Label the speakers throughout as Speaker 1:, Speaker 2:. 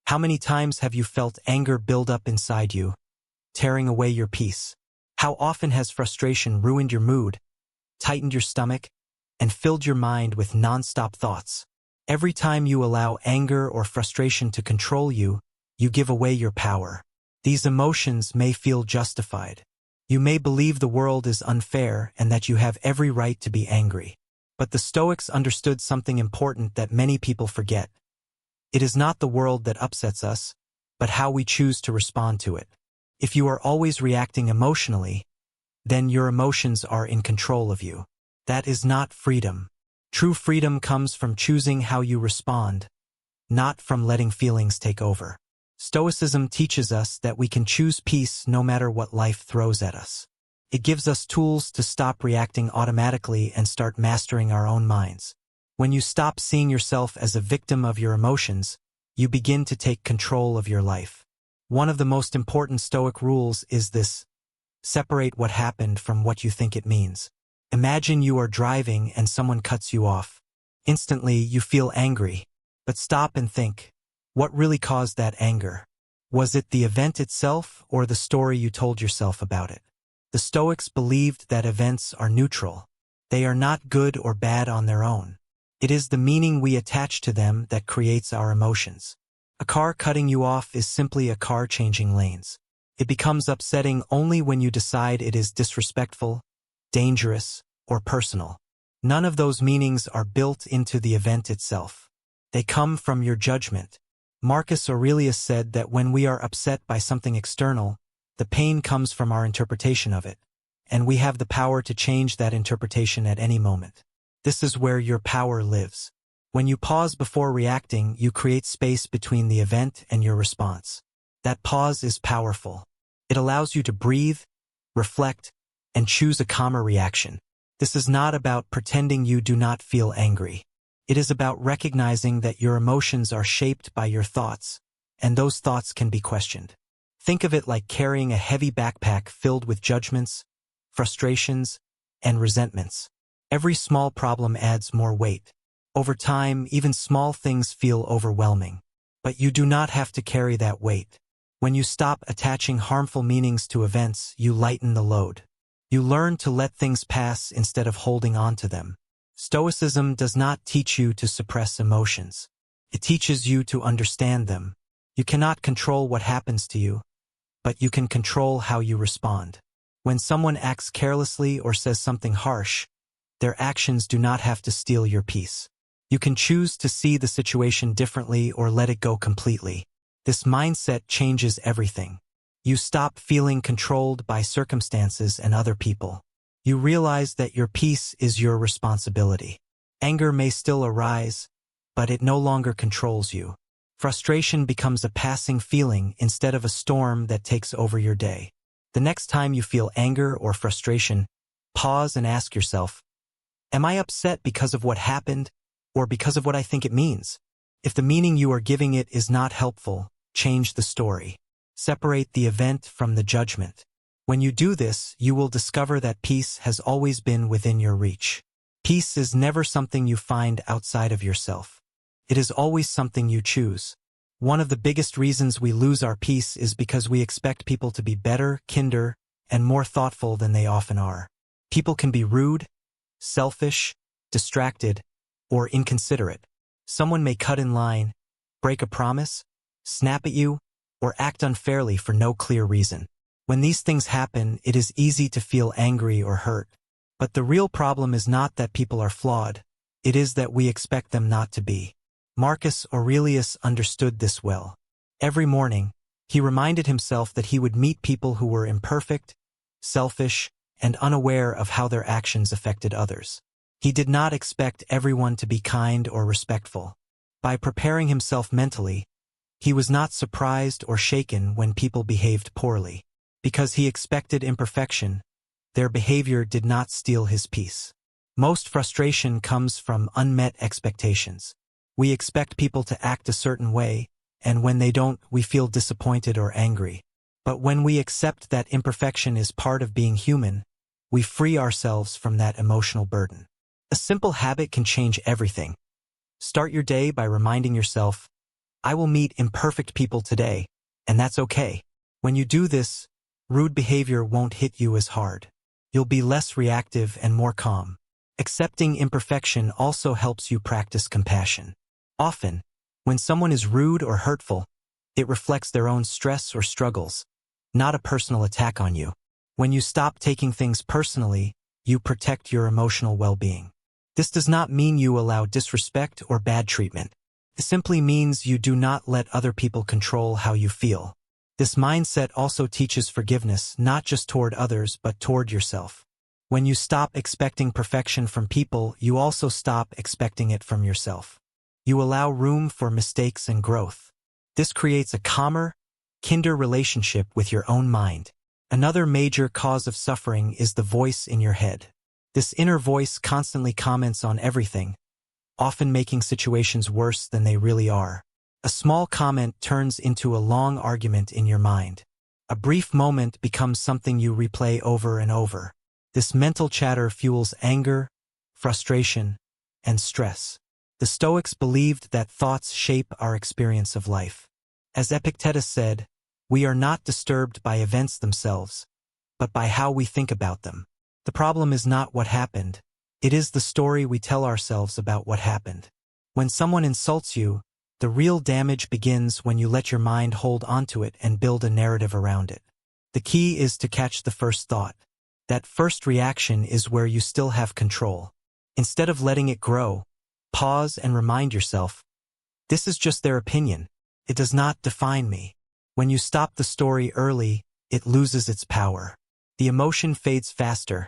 Speaker 1: How many times have you felt anger build up inside you, tearing away your peace? How often has frustration ruined your mood, tightened your stomach, and filled your mind with non-stop thoughts? Every time you allow anger or frustration to control you, you give away your power. These emotions may feel justified. You may believe the world is unfair and that you have every right to be angry. But the Stoics understood something important that many people forget. It is not the world that upsets us, but how we choose to respond to it. If you are always reacting emotionally, then your emotions are in control of you. That is not freedom. True freedom comes from choosing how you respond, not from letting feelings take over. Stoicism teaches us that we can choose peace no matter what life throws at us. It gives us tools to stop reacting automatically and start mastering our own minds. When you stop seeing yourself as a victim of your emotions, you begin to take control of your life. One of the most important Stoic rules is this: separate what happened from what you think it means. Imagine you are driving and someone cuts you off. Instantly, you feel angry. But stop and think, what really caused that anger? Was it the event itself or the story you told yourself about it? The Stoics believed that events are neutral. They are not good or bad on their own. It is the meaning we attach to them that creates our emotions. A car cutting you off is simply a car changing lanes. It becomes upsetting only when you decide it is disrespectful, dangerous, or personal. None of those meanings are built into the event itself. They come from your judgment. Marcus Aurelius said that when we are upset by something external, the pain comes from our interpretation of it, and we have the power to change that interpretation at any moment. This is where your power lives. When you pause before reacting, you create space between the event and your response. That pause is powerful. It allows you to breathe, reflect, and choose a calmer reaction. This is not about pretending you do not feel angry. It is about recognizing that your emotions are shaped by your thoughts, and those thoughts can be questioned. Think of it like carrying a heavy backpack filled with judgments, frustrations, and resentments. Every small problem adds more weight. Over time, even small things feel overwhelming. But you do not have to carry that weight. When you stop attaching harmful meanings to events, you lighten the load. You learn to let things pass instead of holding on to them. Stoicism does not teach you to suppress emotions. It teaches you to understand them. You cannot control what happens to you, but you can control how you respond. When someone acts carelessly or says something harsh, their actions do not have to steal your peace. You can choose to see the situation differently or let it go completely. This mindset changes everything. You stop feeling controlled by circumstances and other people. You realize that your peace is your responsibility. Anger may still arise, but it no longer controls you. Frustration becomes a passing feeling instead of a storm that takes over your day. The next time you feel anger or frustration, pause and ask yourself, am I upset because of what happened or because of what I think it means? If the meaning you are giving it is not helpful, change the story. Separate the event from the judgment. When you do this, you will discover that peace has always been within your reach. Peace is never something you find outside of yourself. It is always something you choose. One of the biggest reasons we lose our peace is because we expect people to be better, kinder, and more thoughtful than they often are. People can be rude, selfish, distracted, or inconsiderate. Someone may cut in line, break a promise, snap at you, or act unfairly for no clear reason. When these things happen, it is easy to feel angry or hurt. But the real problem is not that people are flawed. It is that we expect them not to be. Marcus Aurelius understood this well. Every morning, he reminded himself that he would meet people who were imperfect, selfish, and unaware of how their actions affected others. He did not expect everyone to be kind or respectful. By preparing himself mentally, he was not surprised or shaken when people behaved poorly. Because he expected imperfection, their behavior did not steal his peace. Most frustration comes from unmet expectations. We expect people to act a certain way, and when they don't, we feel disappointed or angry. But when we accept that imperfection is part of being human, we free ourselves from that emotional burden. A simple habit can change everything. Start your day by reminding yourself, I will meet imperfect people today, and that's okay. When you do this, rude behavior won't hit you as hard. You'll be less reactive and more calm. Accepting imperfection also helps you practice compassion. Often, when someone is rude or hurtful, it reflects their own stress or struggles, not a personal attack on you. When you stop taking things personally, you protect your emotional well-being. This does not mean you allow disrespect or bad treatment. It simply means you do not let other people control how you feel. This mindset also teaches forgiveness not just toward others but toward yourself. When you stop expecting perfection from people, you also stop expecting it from yourself. You allow room for mistakes and growth. This creates a calmer, kinder relationship with your own mind. Another major cause of suffering is the voice in your head. This inner voice constantly comments on everything, often making situations worse than they really are. A small comment turns into a long argument in your mind. A brief moment becomes something you replay over and over. This mental chatter fuels anger, frustration, and stress. The Stoics believed that thoughts shape our experience of life. As Epictetus said, we are not disturbed by events themselves, but by how we think about them. The problem is not what happened. It is the story we tell ourselves about what happened. When someone insults you, the real damage begins when you let your mind hold onto it and build a narrative around it. The key is to catch the first thought. That first reaction is where you still have control. Instead of letting it grow, pause and remind yourself, this is just their opinion. It does not define me. When you stop the story early, it loses its power. The emotion fades faster,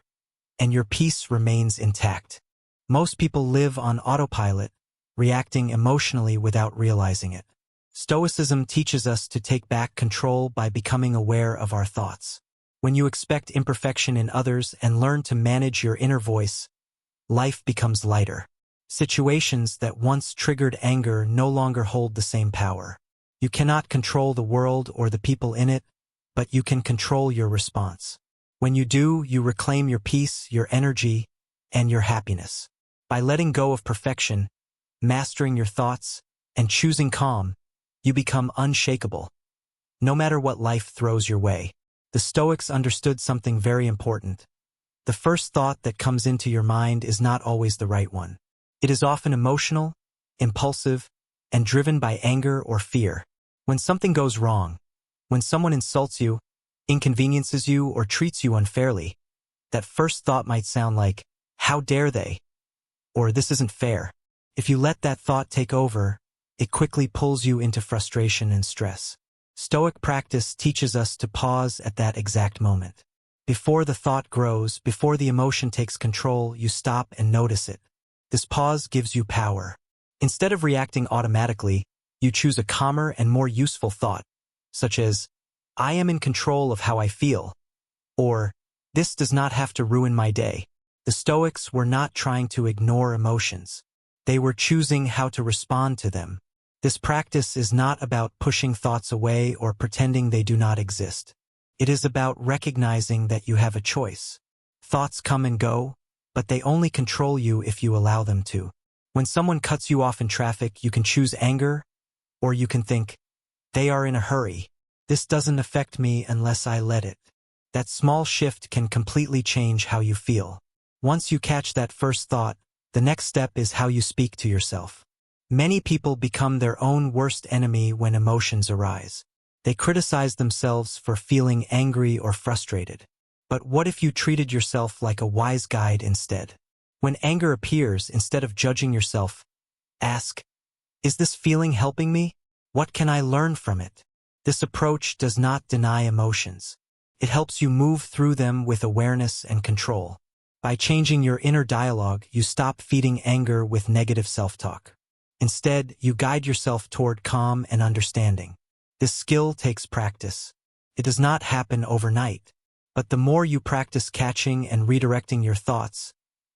Speaker 1: and your peace remains intact. Most people live on autopilot, reacting emotionally without realizing it. Stoicism teaches us to take back control by becoming aware of our thoughts. When you expect imperfection in others and learn to manage your inner voice, life becomes lighter. Situations that once triggered anger no longer hold the same power. You cannot control the world or the people in it, but you can control your response. When you do, you reclaim your peace, your energy, and your happiness. By letting go of perfection, mastering your thoughts, and choosing calm, you become unshakable. No matter what life throws your way. The Stoics understood something very important. The first thought that comes into your mind is not always the right one. It is often emotional, impulsive, and driven by anger or fear. When something goes wrong, when someone insults you, inconveniences you, or treats you unfairly, that first thought might sound like, how dare they? Or this isn't fair. If you let that thought take over, it quickly pulls you into frustration and stress. Stoic practice teaches us to pause at that exact moment. Before the thought grows, before the emotion takes control, you stop and notice it. This pause gives you power. Instead of reacting automatically, you choose a calmer and more useful thought, such as, I am in control of how I feel, or, this does not have to ruin my day. The Stoics were not trying to ignore emotions. They were choosing how to respond to them. This practice is not about pushing thoughts away or pretending they do not exist. It is about recognizing that you have a choice. Thoughts come and go, but they only control you if you allow them to. When someone cuts you off in traffic, you can choose anger, or you can think, they are in a hurry. This doesn't affect me unless I let it. That small shift can completely change how you feel. Once you catch that first thought, the next step is how you speak to yourself. Many people become their own worst enemy when emotions arise. They criticize themselves for feeling angry or frustrated. But what if you treated yourself like a wise guide instead? When anger appears, instead of judging yourself, ask, is this feeling helping me? What can I learn from it? This approach does not deny emotions. It helps you move through them with awareness and control. By changing your inner dialogue, you stop feeding anger with negative self-talk. Instead, you guide yourself toward calm and understanding. This skill takes practice. It does not happen overnight. But the more you practice catching and redirecting your thoughts,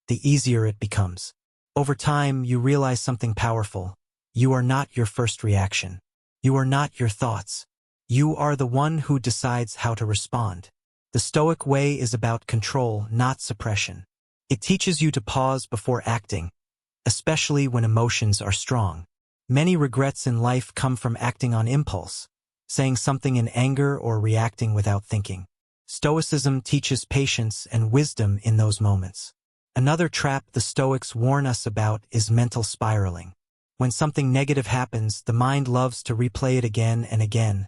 Speaker 1: the easier it becomes. Over time, you realize something powerful. You are not your first reaction. You are not your thoughts. You are the one who decides how to respond. The Stoic way is about control, not suppression. It teaches you to pause before acting, especially when emotions are strong. Many regrets in life come from acting on impulse, saying something in anger or reacting without thinking. Stoicism teaches patience and wisdom in those moments. Another trap the Stoics warn us about is mental spiraling. When something negative happens, the mind loves to replay it again and again,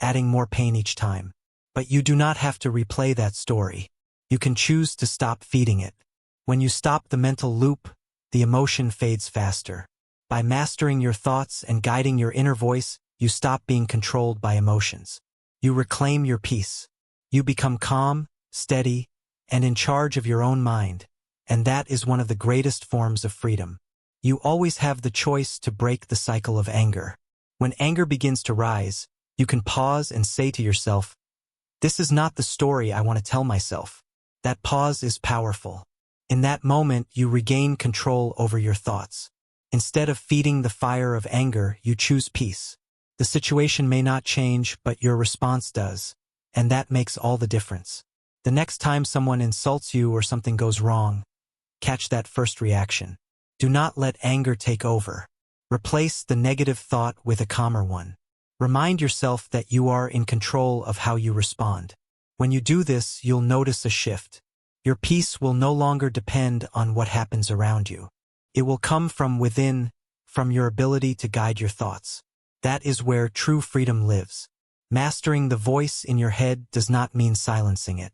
Speaker 1: adding more pain each time. But you do not have to replay that story. You can choose to stop feeding it. When you stop the mental loop, the emotion fades faster. By mastering your thoughts and guiding your inner voice, you stop being controlled by emotions. You reclaim your peace. You become calm, steady, and in charge of your own mind, and that is one of the greatest forms of freedom. You always have the choice to break the cycle of anger. When anger begins to rise, you can pause and say to yourself, "This is not the story I want to tell myself." That pause is powerful. In that moment, you regain control over your thoughts. Instead of feeding the fire of anger, you choose peace. The situation may not change, but your response does, and that makes all the difference. The next time someone insults you or something goes wrong, catch that first reaction. Do not let anger take over. Replace the negative thought with a calmer one. Remind yourself that you are in control of how you respond. When you do this, you'll notice a shift. Your peace will no longer depend on what happens around you. It will come from within, from your ability to guide your thoughts. That is where true freedom lives. Mastering the voice in your head does not mean silencing it.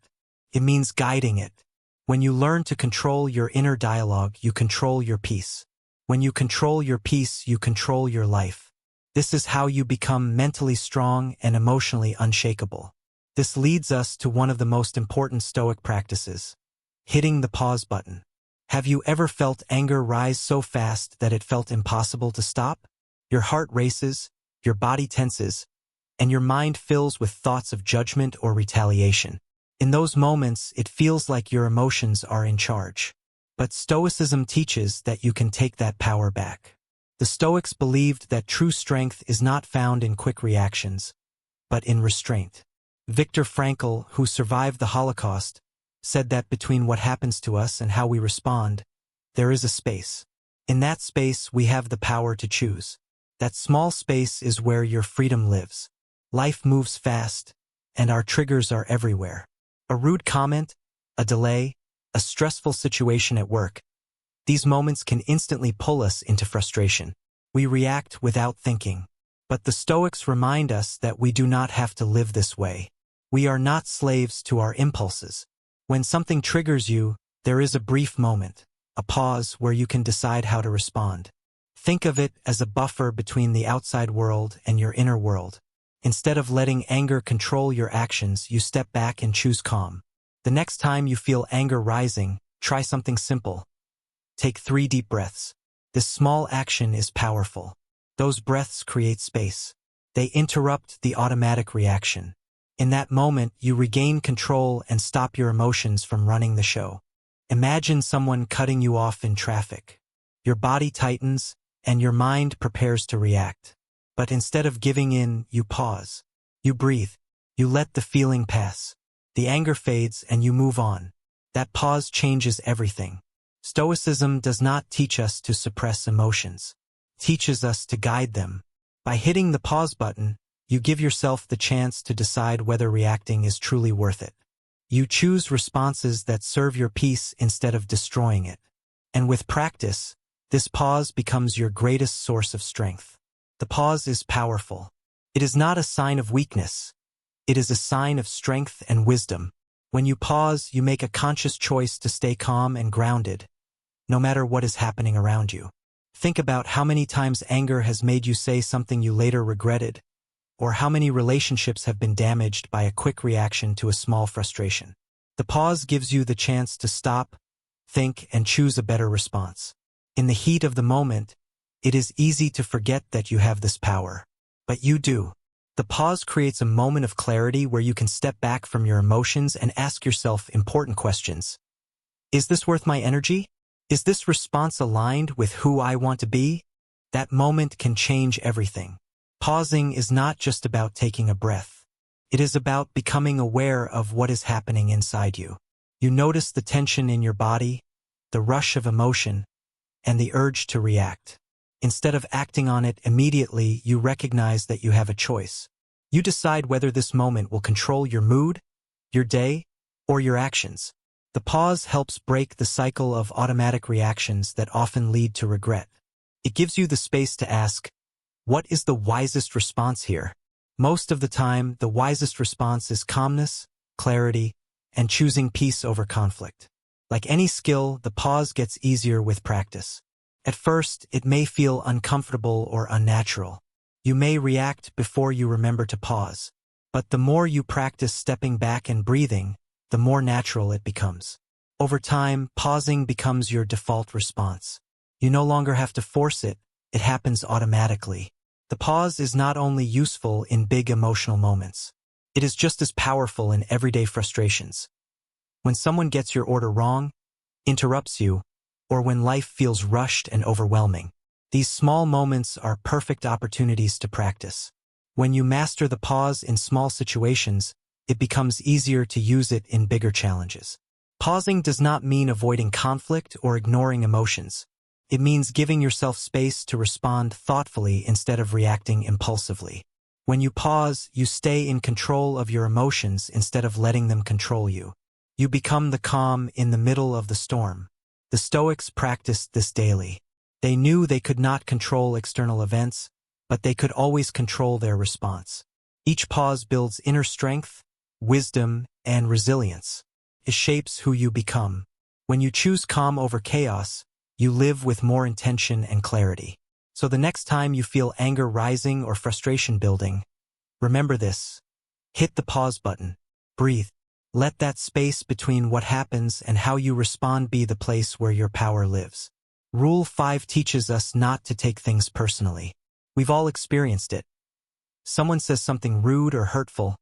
Speaker 1: It means guiding it. When you learn to control your inner dialogue, you control your peace. When you control your peace, you control your life. This is how you become mentally strong and emotionally unshakable. This leads us to one of the most important Stoic practices: hitting the pause button. Have you ever felt anger rise so fast that it felt impossible to stop? Your heart races, your body tenses, and your mind fills with thoughts of judgment or retaliation. In those moments, it feels like your emotions are in charge. But Stoicism teaches that you can take that power back. The Stoics believed that true strength is not found in quick reactions, but in restraint. Viktor Frankl, who survived the Holocaust, said that between what happens to us and how we respond, there is a space. In that space, we have the power to choose. That small space is where your freedom lives. Life moves fast, and our triggers are everywhere. A rude comment, a delay, a stressful situation at work. These moments can instantly pull us into frustration. We react without thinking. But the Stoics remind us that we do not have to live this way. We are not slaves to our impulses. When something triggers you, there is a brief moment, a pause where you can decide how to respond. Think of it as a buffer between the outside world and your inner world. Instead of letting anger control your actions, you step back and choose calm. The next time you feel anger rising, try something simple. Take 3 deep breaths. This small action is powerful. Those breaths create space. They interrupt the automatic reaction. In that moment, you regain control and stop your emotions from running the show. Imagine someone cutting you off in traffic. Your body tightens, and your mind prepares to react. But instead of giving in, you pause. You breathe. You let the feeling pass. The anger fades, and you move on. That pause changes everything. Stoicism does not teach us to suppress emotions. It teaches us to guide them. By hitting the pause button, you give yourself the chance to decide whether reacting is truly worth it. You choose responses that serve your peace instead of destroying it. And with practice, this pause becomes your greatest source of strength. The pause is powerful. It is not a sign of weakness. It is a sign of strength and wisdom. When you pause, you make a conscious choice to stay calm and grounded, no matter what is happening around you. Think about how many times anger has made you say something you later regretted, or how many relationships have been damaged by a quick reaction to a small frustration. The pause gives you the chance to stop, think, and choose a better response. In the heat of the moment, it is easy to forget that you have this power. But you do. The pause creates a moment of clarity where you can step back from your emotions and ask yourself important questions. Is this worth my energy? Is this response aligned with who I want to be? That moment can change everything. Pausing is not just about taking a breath. It is about becoming aware of what is happening inside you. You notice the tension in your body, the rush of emotion, and the urge to react. Instead of acting on it immediately, you recognize that you have a choice. You decide whether this moment will control your mood, your day, or your actions. The pause helps break the cycle of automatic reactions that often lead to regret. It gives you the space to ask, what is the wisest response here? Most of the time, the wisest response is calmness, clarity, and choosing peace over conflict. Like any skill, the pause gets easier with practice. At first, it may feel uncomfortable or unnatural. You may react before you remember to pause. But the more you practice stepping back and breathing, the more natural it becomes. Over time, pausing becomes your default response. You no longer have to force it, it happens automatically. The pause is not only useful in big emotional moments. It is just as powerful in everyday frustrations. When someone gets your order wrong, interrupts you, or when life feels rushed and overwhelming, these small moments are perfect opportunities to practice. When you master the pause in small situations, it becomes easier to use it in bigger challenges. Pausing does not mean avoiding conflict or ignoring emotions. It means giving yourself space to respond thoughtfully instead of reacting impulsively. When you pause, you stay in control of your emotions instead of letting them control you. You become the calm in the middle of the storm. The Stoics practiced this daily. They knew they could not control external events, but they could always control their response. Each pause builds inner strength, wisdom, and resilience. It shapes who you become. When you choose calm over chaos, you live with more intention and clarity. So the next time you feel anger rising or frustration building, remember this. Hit the pause button. Breathe. Let that space between what happens and how you respond be the place where your power lives. Rule 5 teaches us not to take things personally. We've all experienced it. Someone says something rude or hurtful,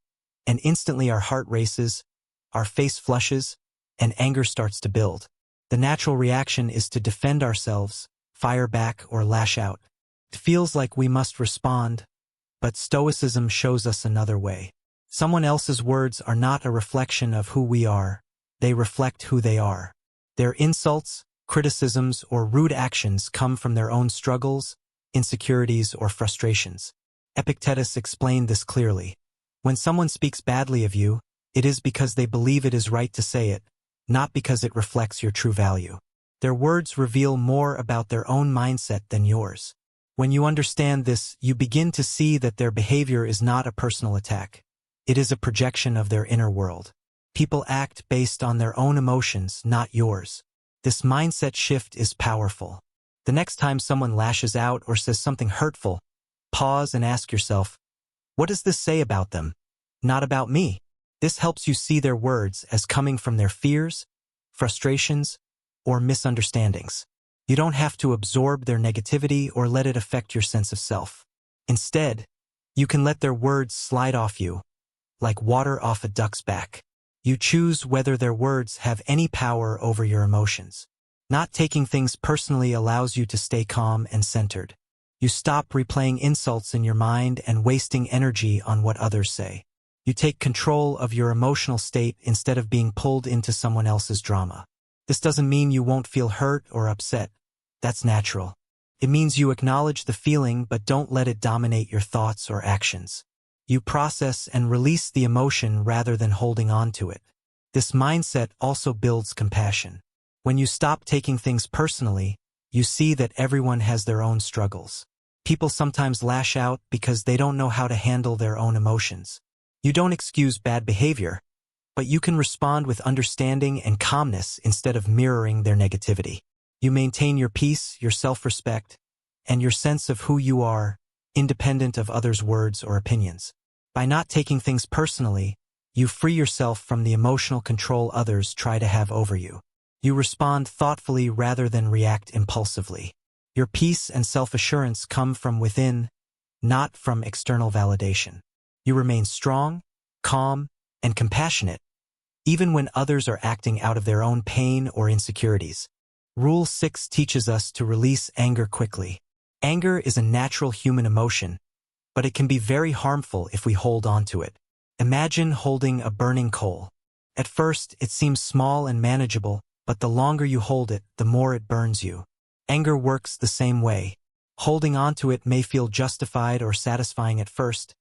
Speaker 1: and instantly our heart races, our face flushes, and anger starts to build. The natural reaction is to defend ourselves, fire back, or lash out. It feels like we must respond, but Stoicism shows us another way. Someone else's words are not a reflection of who we are, they reflect who they are. Their insults, criticisms, or rude actions come from their own struggles, insecurities, or frustrations. Epictetus explained this clearly. When someone speaks badly of you, it is because they believe it is right to say it, not because it reflects your true value. Their words reveal more about their own mindset than yours. When you understand this, you begin to see that their behavior is not a personal attack. It is a projection of their inner world. People act based on their own emotions, not yours. This mindset shift is powerful. The next time someone lashes out or says something hurtful, pause and ask yourself, what does this say about them? Not about me. This helps you see their words as coming from their fears, frustrations, or misunderstandings. You don't have to absorb their negativity or let it affect your sense of self. Instead, you can let their words slide off you, like water off a duck's back. You choose whether their words have any power over your emotions. Not taking things personally allows you to stay calm and centered. You stop replaying insults in your mind and wasting energy on what others say. You take control of your emotional state instead of being pulled into someone else's drama. This doesn't mean you won't feel hurt or upset. That's natural. It means you acknowledge the feeling but don't let it dominate your thoughts or actions. You process and release the emotion rather than holding on to it. This mindset also builds compassion. When you stop taking things personally, you see that everyone has their own struggles. People sometimes lash out because they don't know how to handle their own emotions. You don't excuse bad behavior, but you can respond with understanding and calmness instead of mirroring their negativity. You maintain your peace, your self-respect, and your sense of who you are, independent of others' words or opinions. By not taking things personally, you free yourself from the emotional control others try to have over you. You respond thoughtfully rather than react impulsively. Your peace and self-assurance come from within, not from external validation. You remain strong, calm, and compassionate, even when others are acting out of their own pain or insecurities. Rule 6 teaches us to release anger quickly. Anger is a natural human emotion, but it can be very harmful if we hold on to it. Imagine holding a burning coal. At first, it seems small and manageable, but the longer you hold it, the more it burns you. Anger works the same way. Holding on to it may feel justified or satisfying at first,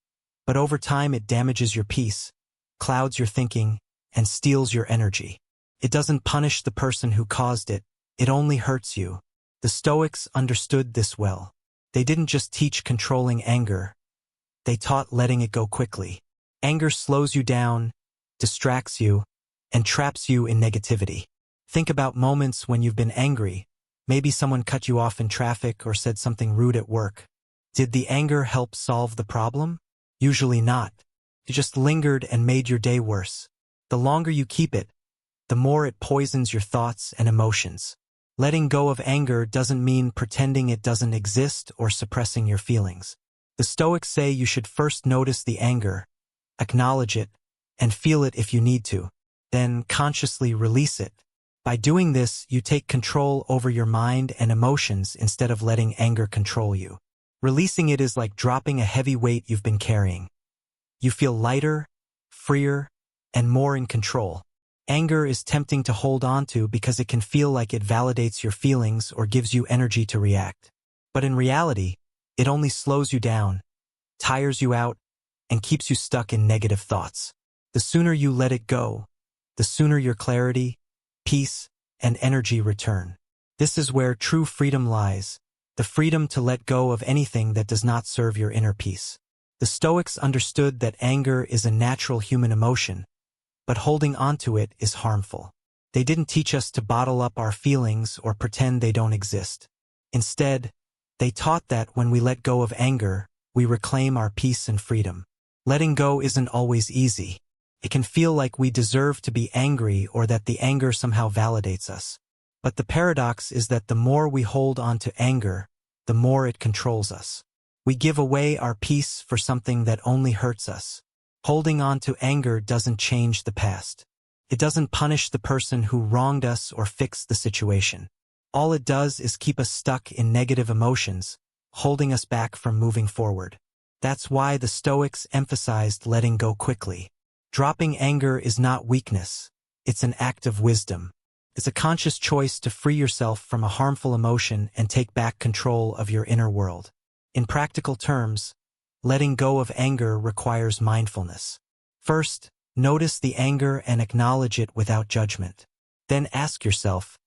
Speaker 1: but over time it damages your peace, clouds your thinking, and steals your energy. It doesn't punish the person who caused it, it only hurts you. The Stoics understood this well. They didn't just teach controlling anger, they taught letting it go quickly. Anger slows you down, distracts you, and traps you in negativity. Think about moments when you've been angry. Maybe someone cut you off in traffic or said something rude at work. Did the anger help solve the problem? Usually not. It just lingered and made your day worse. The longer you keep it, the more it poisons your thoughts and emotions. Letting go of anger doesn't mean pretending it doesn't exist or suppressing your feelings. The Stoics say you should first notice the anger, acknowledge it, and feel it if you need to, then consciously release it. By doing this, you take control over your mind and emotions instead of letting anger control you. Releasing it is like dropping a heavy weight you've been carrying. You feel lighter, freer, and more in control. Anger is tempting to hold on to because it can feel like it validates your feelings or gives you energy to react. But in reality, it only slows you down, tires you out, and keeps you stuck in negative thoughts. The sooner you let it go, the sooner your clarity, peace, and energy return. This is where true freedom lies, the freedom to let go of anything that does not serve your inner peace. The Stoics understood that anger is a natural human emotion, but holding onto it is harmful. They didn't teach us to bottle up our feelings or pretend they don't exist. Instead, they taught that when we let go of anger, we reclaim our peace and freedom. Letting go isn't always easy. It can feel like we deserve to be angry or that the anger somehow validates us. But the paradox is that the more we hold on to anger, the more it controls us. We give away our peace for something that only hurts us. Holding on to anger doesn't change the past. It doesn't punish the person who wronged us or fix the situation. All it does is keep us stuck in negative emotions, holding us back from moving forward. That's why the Stoics emphasized letting go quickly. Dropping anger is not weakness, it's an act of wisdom. It's a conscious choice to free yourself from a harmful emotion and take back control of your inner world. In practical terms, letting go of anger requires mindfulness. First, notice the anger and acknowledge it without judgment. Then ask yourself,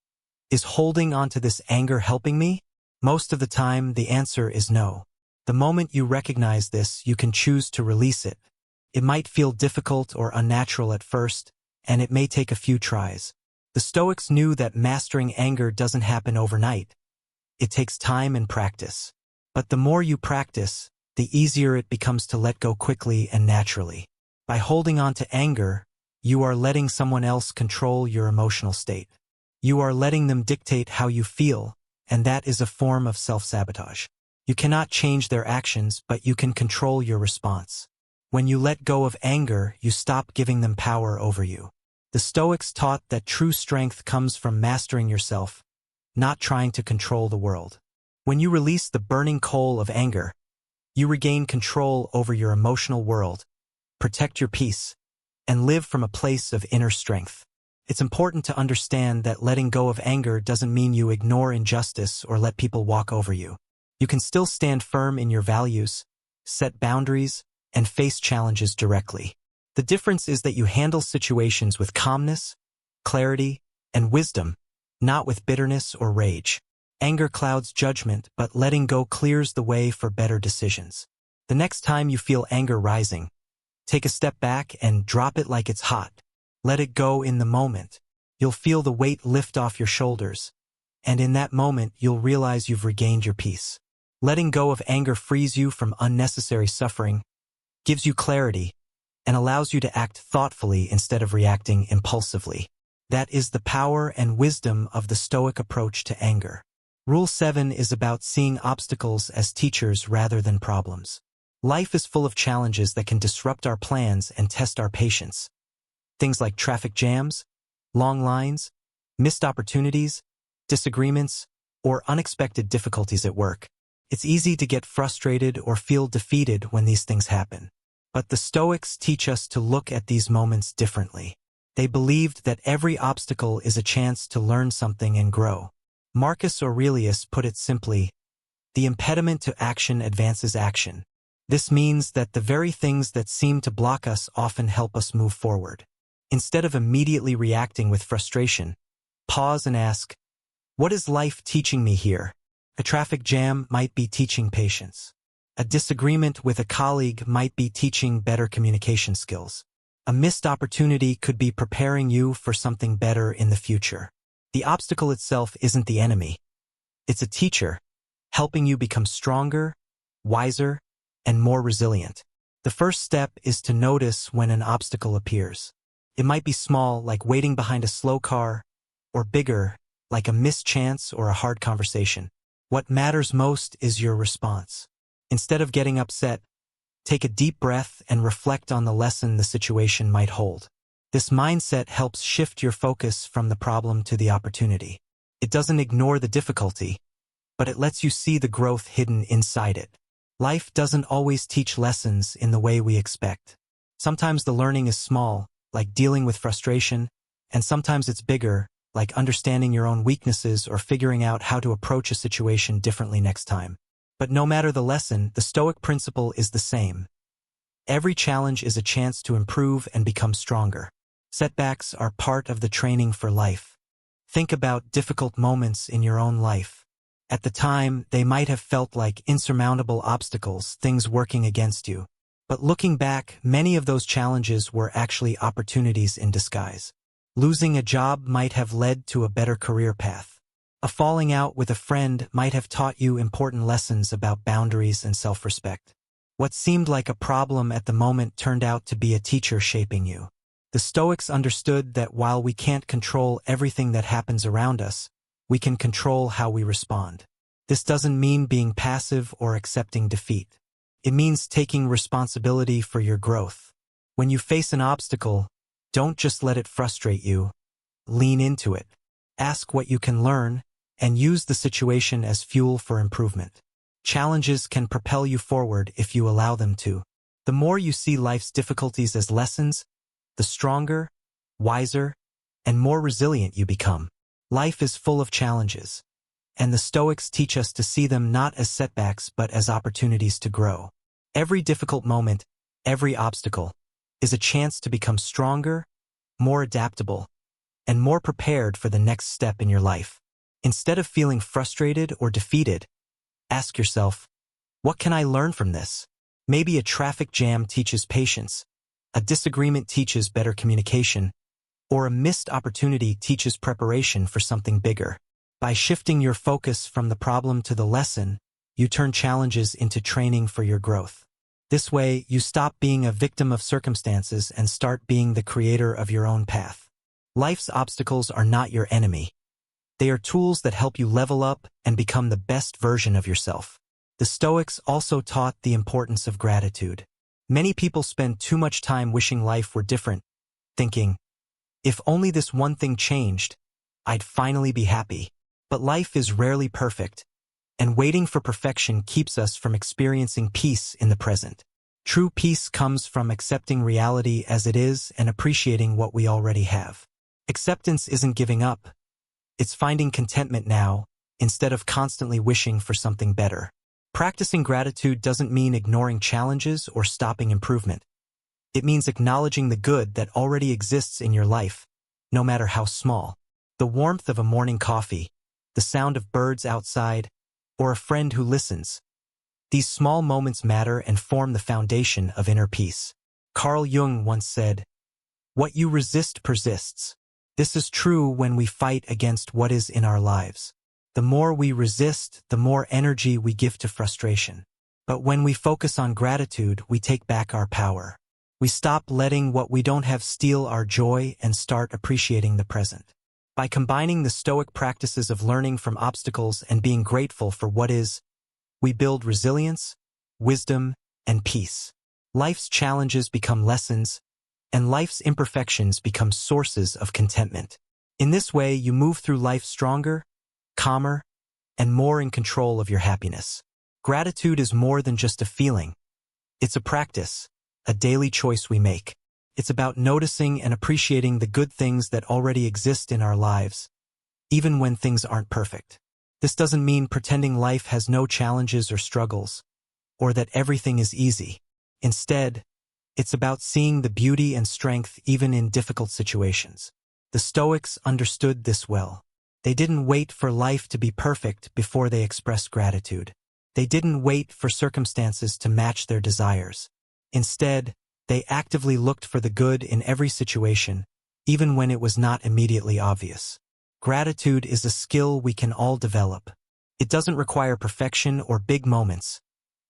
Speaker 1: is holding onto this anger helping me? Most of the time, the answer is no. The moment you recognize this, you can choose to release it. It might feel difficult or unnatural at first, and it may take a few tries. The Stoics knew that mastering anger doesn't happen overnight. It takes time and practice. But the more you practice, the easier it becomes to let go quickly and naturally. By holding on to anger, you are letting someone else control your emotional state. You are letting them dictate how you feel, and that is a form of self-sabotage. You cannot change their actions, but you can control your response. When you let go of anger, you stop giving them power over you. The Stoics taught that true strength comes from mastering yourself, not trying to control the world. When you release the burning coal of anger, you regain control over your emotional world, protect your peace, and live from a place of inner strength. It's important to understand that letting go of anger doesn't mean you ignore injustice or let people walk over you. You can still stand firm in your values, set boundaries, and face challenges directly. The difference is that you handle situations with calmness, clarity, and wisdom, not with bitterness or rage. Anger clouds judgment, but letting go clears the way for better decisions. The next time you feel anger rising, take a step back and drop it like it's hot. Let it go in the moment. You'll feel the weight lift off your shoulders, and in that moment you'll realize you've regained your peace. Letting go of anger frees you from unnecessary suffering, gives you clarity, and allows you to act thoughtfully instead of reacting impulsively. That is the power and wisdom of the Stoic approach to anger. Rule 7 is about seeing obstacles as teachers rather than problems. Life is full of challenges that can disrupt our plans and test our patience. Things like traffic jams, long lines, missed opportunities, disagreements, or unexpected difficulties at work. It's easy to get frustrated or feel defeated when these things happen. But the Stoics teach us to look at these moments differently. They believed that every obstacle is a chance to learn something and grow. Marcus Aurelius put it simply, The impediment to action advances action. This means that the very things that seem to block us often help us move forward. Instead of immediately reacting with frustration, pause and ask, what is life teaching me here? A traffic jam might be teaching patience. A disagreement with a colleague might be teaching better communication skills. A missed opportunity could be preparing you for something better in the future. The obstacle itself isn't the enemy. It's a teacher, helping you become stronger, wiser, and more resilient. The first step is to notice when an obstacle appears. It might be small, like waiting behind a slow car, or bigger, like a missed chance or a hard conversation. What matters most is your response. Instead of getting upset, take a deep breath and reflect on the lesson the situation might hold. This mindset helps shift your focus from the problem to the opportunity. It doesn't ignore the difficulty, but it lets you see the growth hidden inside it. Life doesn't always teach lessons in the way we expect. Sometimes the learning is small, like dealing with frustration, and sometimes it's bigger, like understanding your own weaknesses or figuring out how to approach a situation differently next time. But no matter the lesson, the Stoic principle is the same. Every challenge is a chance to improve and become stronger. Setbacks are part of the training for life. Think about difficult moments in your own life. At the time, they might have felt like insurmountable obstacles, things working against you. But looking back, many of those challenges were actually opportunities in disguise. Losing a job might have led to a better career path. A falling out with a friend might have taught you important lessons about boundaries and self-respect. What seemed like a problem at the moment turned out to be a teacher shaping you. The Stoics understood that while we can't control everything that happens around us, we can control how we respond. This doesn't mean being passive or accepting defeat. It means taking responsibility for your growth. When you face an obstacle, don't just let it frustrate you. Lean into it. Ask what you can learn, and use the situation as fuel for improvement. Challenges can propel you forward if you allow them to. The more you see life's difficulties as lessons, the stronger, wiser, and more resilient you become. Life is full of challenges, and the Stoics teach us to see them not as setbacks but as opportunities to grow. Every difficult moment, every obstacle, is a chance to become stronger, more adaptable, and more prepared for the next step in your life. Instead of feeling frustrated or defeated, ask yourself, what can I learn from this? Maybe a traffic jam teaches patience, a disagreement teaches better communication, or a missed opportunity teaches preparation for something bigger. By shifting your focus from the problem to the lesson, you turn challenges into training for your growth. This way, you stop being a victim of circumstances and start being the creator of your own path. Life's obstacles are not your enemy. They are tools that help you level up and become the best version of yourself. The Stoics also taught the importance of gratitude. Many people spend too much time wishing life were different, thinking, if only this one thing changed, I'd finally be happy. But life is rarely perfect, and waiting for perfection keeps us from experiencing peace in the present. True peace comes from accepting reality as it is and appreciating what we already have. Acceptance isn't giving up. It's finding contentment now, instead of constantly wishing for something better. Practicing gratitude doesn't mean ignoring challenges or stopping improvement. It means acknowledging the good that already exists in your life, no matter how small. The warmth of a morning coffee, the sound of birds outside, or a friend who listens. These small moments matter and form the foundation of inner peace. Carl Jung once said, "What you resist persists." This is true when we fight against what is in our lives. The more we resist, the more energy we give to frustration. But when we focus on gratitude, we take back our power. We stop letting what we don't have steal our joy and start appreciating the present. By combining the Stoic practices of learning from obstacles and being grateful for what is, we build resilience, wisdom, and peace. Life's challenges become lessons, and life's imperfections become sources of contentment. In this way, you move through life stronger, calmer, and more in control of your happiness. Gratitude is more than just a feeling. It's a practice, a daily choice we make. It's about noticing and appreciating the good things that already exist in our lives, even when things aren't perfect. This doesn't mean pretending life has no challenges or struggles, or that everything is easy. Instead, it's about seeing the beauty and strength even in difficult situations. The Stoics understood this well. They didn't wait for life to be perfect before they expressed gratitude. They didn't wait for circumstances to match their desires. Instead, they actively looked for the good in every situation, even when it was not immediately obvious. Gratitude is a skill we can all develop. It doesn't require perfection or big moments.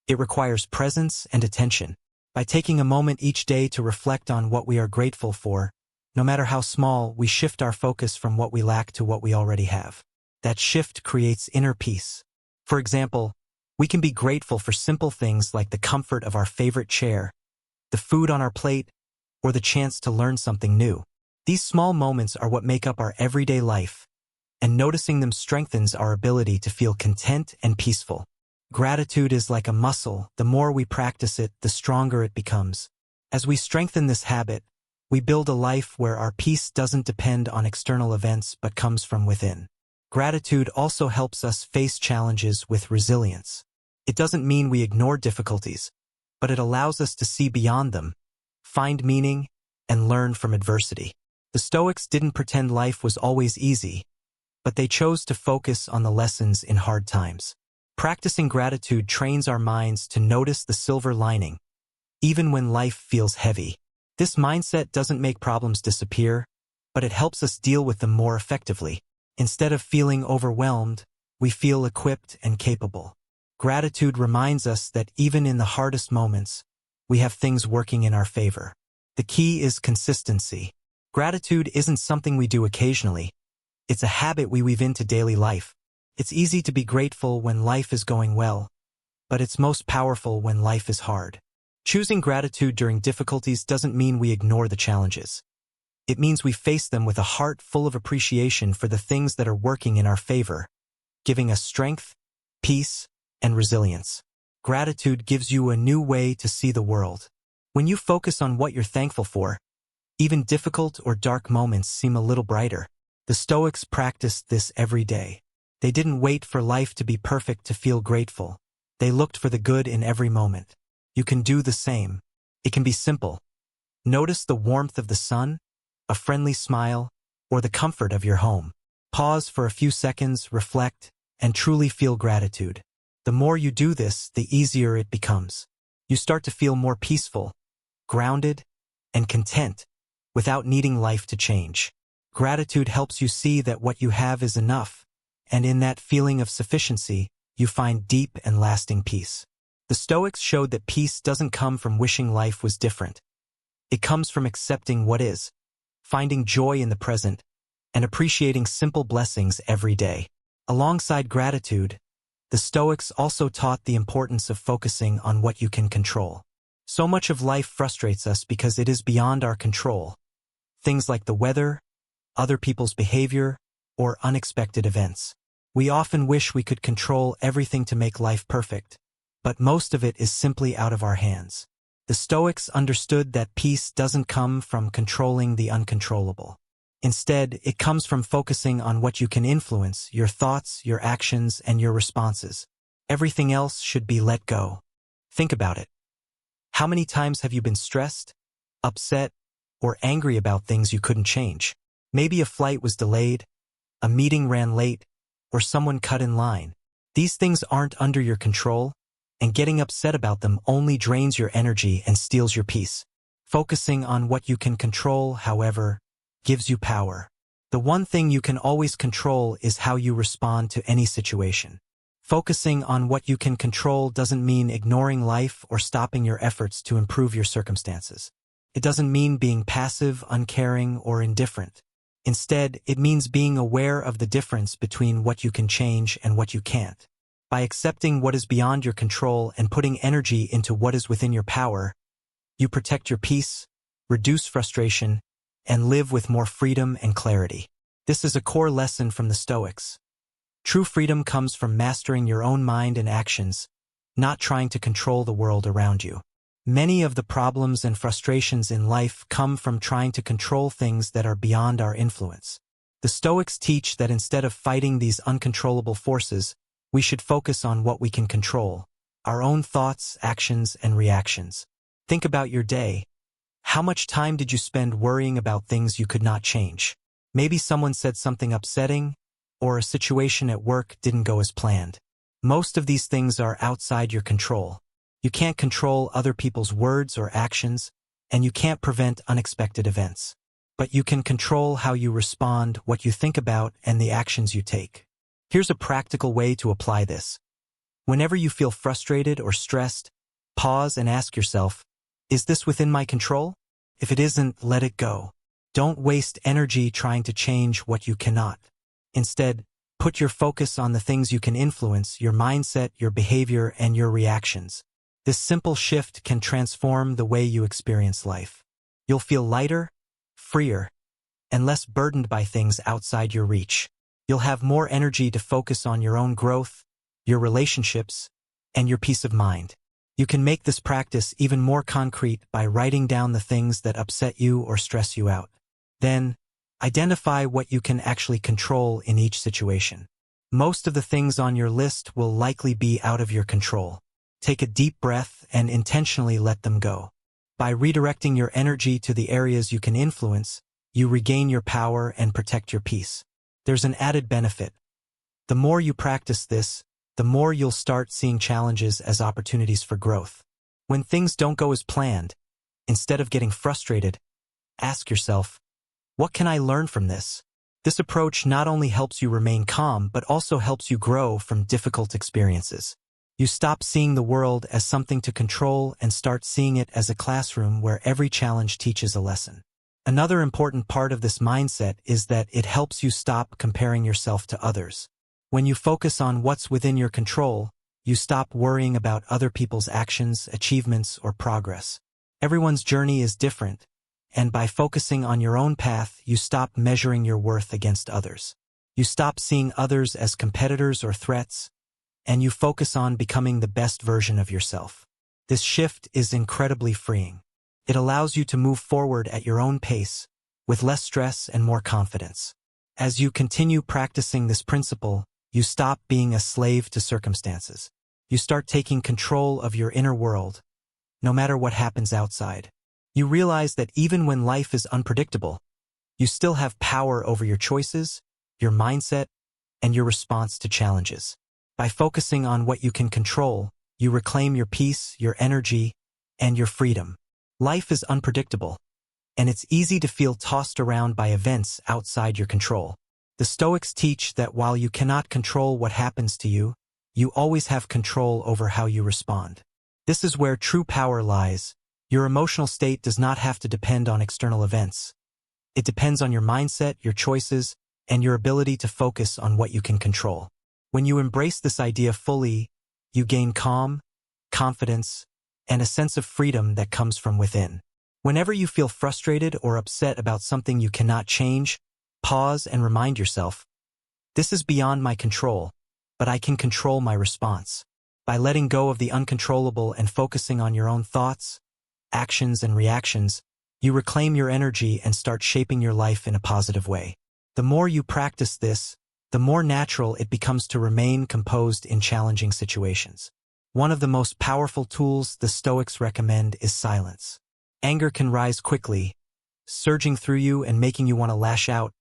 Speaker 1: It requires presence and attention. By taking a moment each day to reflect on what we are grateful for, no matter how small, we shift our focus from what we lack to what we already have. That shift creates inner peace. For example, we can be grateful for simple things like the comfort of our favorite chair, the food on our plate, or the chance to learn something new. These small moments are what make up our everyday life, and noticing them strengthens our ability to feel content and peaceful. Gratitude is like a muscle. The more we practice it, the stronger it becomes. As we strengthen this habit, we build a life where our peace doesn't depend on external events but comes from within. Gratitude also helps us face challenges with resilience. It doesn't mean we ignore difficulties, but it allows us to see beyond them, find meaning, and learn from adversity. The Stoics didn't pretend life was always easy, but they chose to focus on the lessons in hard times. Practicing gratitude trains our minds to notice the silver lining, even when life feels heavy. This mindset doesn't make problems disappear, but it helps us deal with them more effectively. Instead of feeling overwhelmed, we feel equipped and capable. Gratitude reminds us that even in the hardest moments, we have things working in our favor. The key is consistency. Gratitude isn't something we do occasionally. It's a habit we weave into daily life. It's easy to be grateful when life is going well, but it's most powerful when life is hard. Choosing gratitude during difficulties doesn't mean we ignore the challenges. It means we face them with a heart full of appreciation for the things that are working in our favor, giving us strength, peace, and resilience. Gratitude gives you a new way to see the world. When you focus on what you're thankful for, even difficult or dark moments seem a little brighter. The Stoics practiced this every day. They didn't wait for life to be perfect to feel grateful. They looked for the good in every moment. You can do the same. It can be simple. Notice the warmth of the sun, a friendly smile, or the comfort of your home. Pause for a few seconds, reflect, and truly feel gratitude. The more you do this, the easier it becomes. You start to feel more peaceful, grounded, and content, without needing life to change. Gratitude helps you see that what you have is enough, and in that feeling of sufficiency, you find deep and lasting peace. The Stoics showed that peace doesn't come from wishing life was different. It comes from accepting what is, finding joy in the present, and appreciating simple blessings every day. Alongside gratitude, the Stoics also taught the importance of focusing on what you can control. So much of life frustrates us because it is beyond our control. Things like the weather, other people's behavior, or unexpected events. We often wish we could control everything to make life perfect, but most of it is simply out of our hands. The Stoics understood that peace doesn't come from controlling the uncontrollable. Instead, it comes from focusing on what you can influence, your thoughts, your actions, and your responses. Everything else should be let go. Think about it. How many times have you been stressed, upset, or angry about things you couldn't change? Maybe a flight was delayed, a meeting ran late, or someone cut in line. These things aren't under your control, and getting upset about them only drains your energy and steals your peace. Focusing on what you can control, however, gives you power. The one thing you can always control is how you respond to any situation. Focusing on what you can control doesn't mean ignoring life or stopping your efforts to improve your circumstances. It doesn't mean being passive, uncaring, or indifferent. Instead, it means being aware of the difference between what you can change and what you can't. By accepting what is beyond your control and putting energy into what is within your power, you protect your peace, reduce frustration, and live with more freedom and clarity. This is a core lesson from the Stoics. True freedom comes from mastering your own mind and actions, not trying to control the world around you. Many of the problems and frustrations in life come from trying to control things that are beyond our influence. The Stoics teach that instead of fighting these uncontrollable forces, we should focus on what we can control, our own thoughts, actions, and reactions. Think about your day. How much time did you spend worrying about things you could not change? Maybe someone said something upsetting, or a situation at work didn't go as planned. Most of these things are outside your control. You can't control other people's words or actions, and you can't prevent unexpected events. But you can control how you respond, what you think about, and the actions you take. Here's a practical way to apply this. Whenever you feel frustrated or stressed, pause and ask yourself, is this within my control? If it isn't, let it go. Don't waste energy trying to change what you cannot. Instead, put your focus on the things you can influence, your mindset, your behavior, and your reactions. This simple shift can transform the way you experience life. You'll feel lighter, freer, and less burdened by things outside your reach. You'll have more energy to focus on your own growth, your relationships, and your peace of mind. You can make this practice even more concrete by writing down the things that upset you or stress you out. Then, identify what you can actually control in each situation. Most of the things on your list will likely be out of your control. Take a deep breath and intentionally let them go. By redirecting your energy to the areas you can influence, you regain your power and protect your peace. There's an added benefit. The more you practice this, the more you'll start seeing challenges as opportunities for growth. When things don't go as planned, instead of getting frustrated, ask yourself, what can I learn from this? This approach not only helps you remain calm, but also helps you grow from difficult experiences. You stop seeing the world as something to control and start seeing it as a classroom where every challenge teaches a lesson. Another important part of this mindset is that it helps you stop comparing yourself to others. When you focus on what's within your control, you stop worrying about other people's actions, achievements, or progress. Everyone's journey is different, and by focusing on your own path, you stop measuring your worth against others. You stop seeing others as competitors or threats, and you focus on becoming the best version of yourself. This shift is incredibly freeing. It allows you to move forward at your own pace, with less stress and more confidence. As you continue practicing this principle, you stop being a slave to circumstances. You start taking control of your inner world, no matter what happens outside. You realize that even when life is unpredictable, you still have power over your choices, your mindset, and your response to challenges. By focusing on what you can control, you reclaim your peace, your energy, and your freedom. Life is unpredictable, and it's easy to feel tossed around by events outside your control. The Stoics teach that while you cannot control what happens to you, you always have control over how you respond. This is where true power lies. Your emotional state does not have to depend on external events. It depends on your mindset, your choices, and your ability to focus on what you can control. When you embrace this idea fully, you gain calm, confidence, and a sense of freedom that comes from within. Whenever you feel frustrated or upset about something you cannot change, pause and remind yourself, this is beyond my control, but I can control my response. By letting go of the uncontrollable and focusing on your own thoughts, actions, and reactions, you reclaim your energy and start shaping your life in a positive way. The more you practice this, the more natural it becomes to remain composed in challenging situations. One of the most powerful tools the Stoics recommend is silence. Anger can rise quickly, surging through you and making you want to lash out,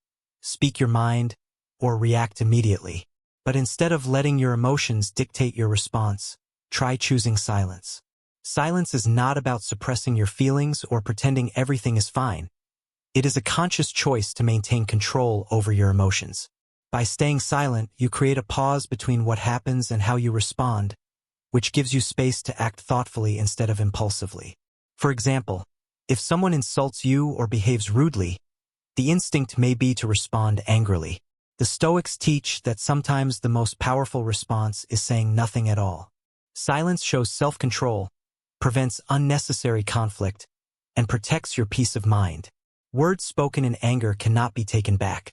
Speaker 1: speak your mind, or react immediately. But instead of letting your emotions dictate your response, try choosing silence. Silence is not about suppressing your feelings or pretending everything is fine. It is a conscious choice to maintain control over your emotions. By staying silent, you create a pause between what happens and how you respond, which gives you space to act thoughtfully instead of impulsively. For example, if someone insults you or behaves rudely, the instinct may be to respond angrily. The Stoics teach that sometimes the most powerful response is saying nothing at all. Silence shows self-control, prevents unnecessary conflict, and protects your peace of mind. Words spoken in anger cannot be taken back.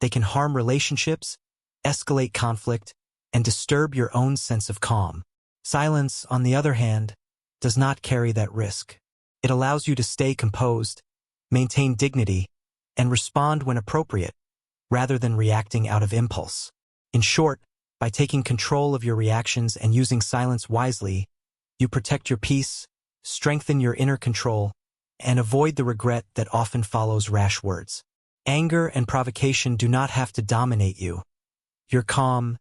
Speaker 1: They can harm relationships, escalate conflict, and disturb your own sense of calm. Silence, on the other hand, does not carry that risk. It allows you to stay composed, maintain dignity, and respond when appropriate, rather than reacting out of impulse. In short, by taking control of your reactions and using silence wisely, you protect your peace, strengthen your inner control, and avoid the regret that often follows rash words. Anger and provocation do not have to dominate you. Your calm,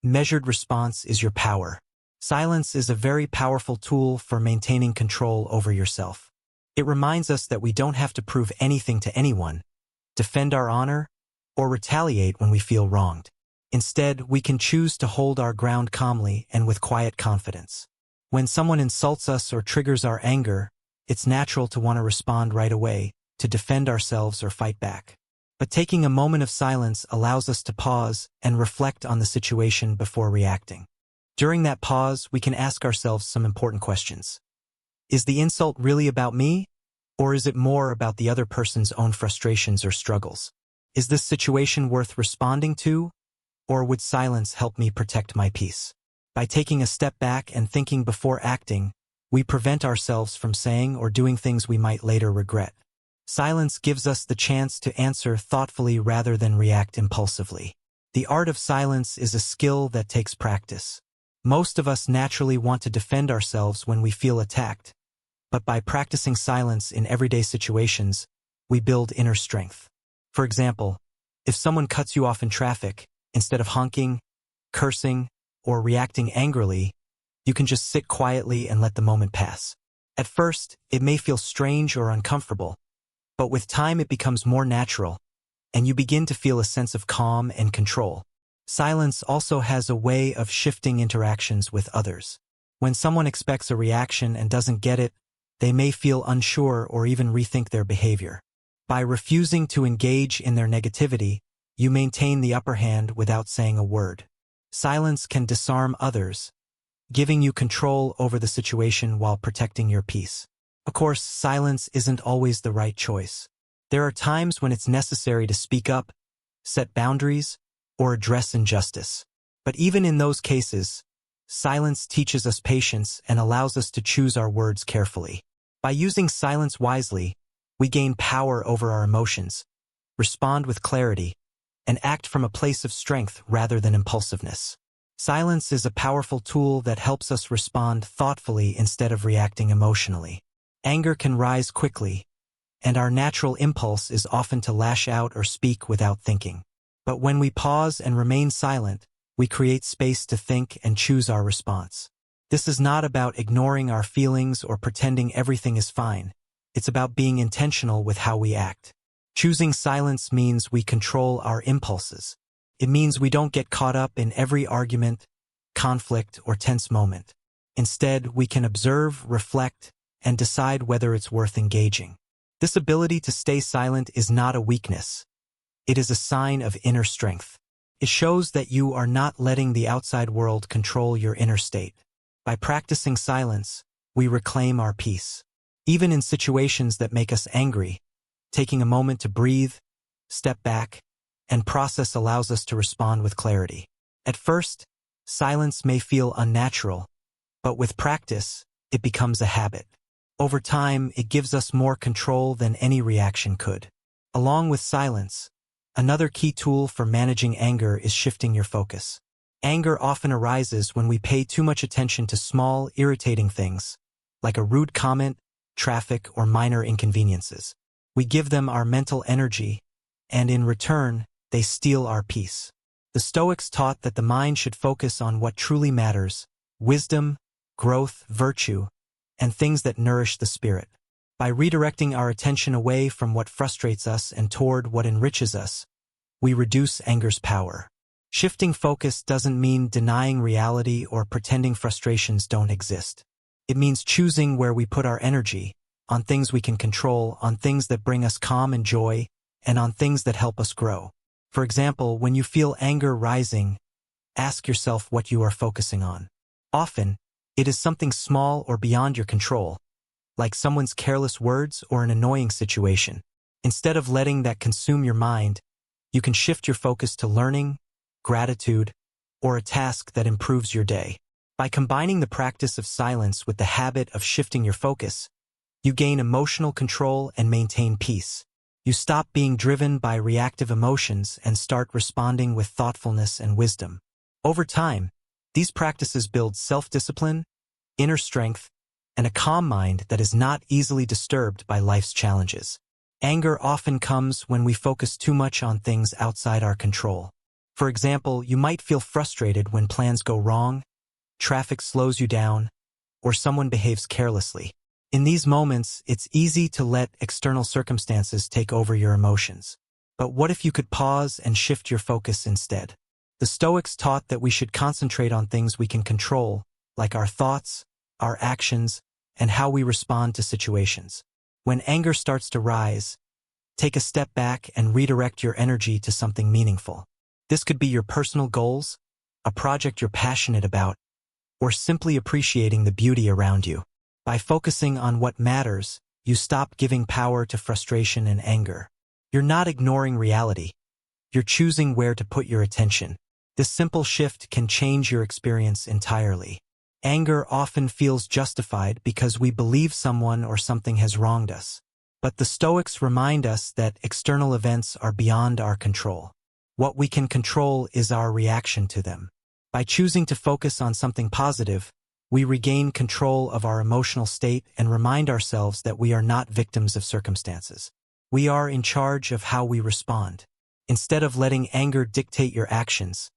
Speaker 1: measured response is your power. Silence is a very powerful tool for maintaining control over yourself. It reminds us that we don't have to prove anything to anyone, defend our honor, or retaliate when we feel wronged. Instead, we can choose to hold our ground calmly and with quiet confidence. When someone insults us or triggers our anger, it's natural to want to respond right away, to defend ourselves or fight back. But taking a moment of silence allows us to pause and reflect on the situation before reacting. During that pause, we can ask ourselves some important questions. Is the insult really about me, or is it more about the other person's own frustrations or struggles? Is this situation worth responding to, or would silence help me protect my peace? By taking a step back and thinking before acting, we prevent ourselves from saying or doing things we might later regret. Silence gives us the chance to answer thoughtfully rather than react impulsively. The art of silence is a skill that takes practice. Most of us naturally want to defend ourselves when we feel attacked, but by practicing silence in everyday situations, we build inner strength. For example, if someone cuts you off in traffic, instead of honking, cursing, or reacting angrily, you can just sit quietly and let the moment pass. At first, it may feel strange or uncomfortable, but with time it becomes more natural, and you begin to feel a sense of calm and control. Silence also has a way of shifting interactions with others. When someone expects a reaction and doesn't get it, they may feel unsure or even rethink their behavior. By refusing to engage in their negativity, you maintain the upper hand without saying a word. Silence can disarm others, giving you control over the situation while protecting your peace. Of course, silence isn't always the right choice. There are times when it's necessary to speak up, set boundaries, or address injustice. But even in those cases, silence teaches us patience and allows us to choose our words carefully. By using silence wisely, we gain power over our emotions, respond with clarity, and act from a place of strength rather than impulsiveness. Silence is a powerful tool that helps us respond thoughtfully instead of reacting emotionally. Anger can rise quickly, and our natural impulse is often to lash out or speak without thinking. But when we pause and remain silent, we create space to think and choose our response. This is not about ignoring our feelings or pretending everything is fine. It's about being intentional with how we act. Choosing silence means we control our impulses. It means we don't get caught up in every argument, conflict, or tense moment. Instead, we can observe, reflect, and decide whether it's worth engaging. This ability to stay silent is not a weakness. It is a sign of inner strength. It shows that you are not letting the outside world control your inner state. By practicing silence, we reclaim our peace. Even in situations that make us angry, taking a moment to breathe, step back, and process allows us to respond with clarity. At first, silence may feel unnatural, but with practice, it becomes a habit. Over time, it gives us more control than any reaction could. Along with silence, another key tool for managing anger is shifting your focus. Anger often arises when we pay too much attention to small, irritating things, like a rude comment, traffic, or minor inconveniences. We give them our mental energy, and in return, they steal our peace. The Stoics taught that the mind should focus on what truly matters: wisdom, growth, virtue, and things that nourish the spirit. By redirecting our attention away from what frustrates us and toward what enriches us, we reduce anger's power. Shifting focus doesn't mean denying reality or pretending frustrations don't exist. It means choosing where we put our energy, on things we can control, on things that bring us calm and joy, and on things that help us grow. For example, when you feel anger rising, ask yourself what you are focusing on. Often, it is something small or beyond your control, like someone's careless words or an annoying situation. Instead of letting that consume your mind, you can shift your focus to learning, gratitude, or a task that improves your day. By combining the practice of silence with the habit of shifting your focus, you gain emotional control and maintain peace. You stop being driven by reactive emotions and start responding with thoughtfulness and wisdom. Over time, these practices build self-discipline, inner strength, and a calm mind that is not easily disturbed by life's challenges. Anger often comes when we focus too much on things outside our control. For example, you might feel frustrated when plans go wrong, traffic slows you down, or someone behaves carelessly. In these moments, it's easy to let external circumstances take over your emotions. But what if you could pause and shift your focus instead? The Stoics taught that we should concentrate on things we can control, like our thoughts, our actions, and how we respond to situations. When anger starts to rise, take a step back and redirect your energy to something meaningful. This could be your personal goals, a project you're passionate about, or simply appreciating the beauty around you. By focusing on what matters, you stop giving power to frustration and anger. You're not ignoring reality. You're choosing where to put your attention. This simple shift can change your experience entirely. Anger often feels justified because we believe someone or something has wronged us. But the Stoics remind us that external events are beyond our control. What we can control is our reaction to them. By choosing to focus on something positive, we regain control of our emotional state and remind ourselves that we are not victims of circumstances. We are in charge of how we respond. Instead of letting anger dictate your actions,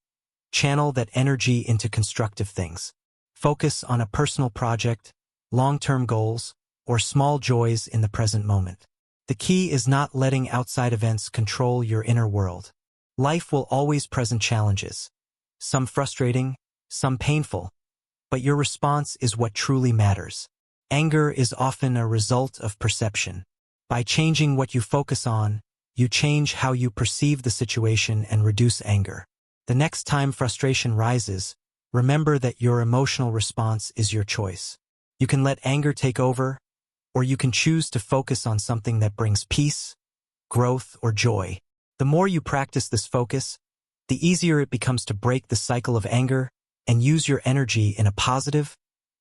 Speaker 1: channel that energy into constructive things. Focus on a personal project, long-term goals, or small joys in the present moment. The key is not letting outside events control your inner world. Life will always present challenges, some frustrating, some painful, but your response is what truly matters. Anger is often a result of perception. By changing what you focus on, you change how you perceive the situation and reduce anger. The next time frustration rises, remember that your emotional response is your choice. You can let anger take over, or you can choose to focus on something that brings peace, growth, or joy. The more you practice this focus, the easier it becomes to break the cycle of anger and use your energy in a positive,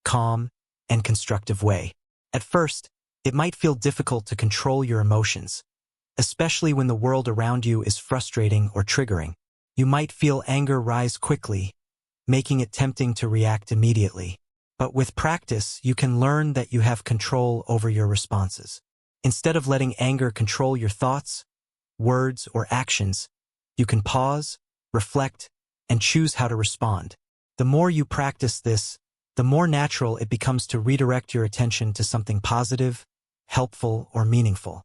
Speaker 1: calm, and constructive way. At first, it might feel difficult to control your emotions, especially when the world around you is frustrating or triggering. You might feel anger rise quickly, making it tempting to react immediately. But with practice, you can learn that you have control over your responses. Instead of letting anger control your thoughts, words, or actions, you can pause, reflect, and choose how to respond. The more you practice this, the more natural it becomes to redirect your attention to something positive, helpful, or meaningful.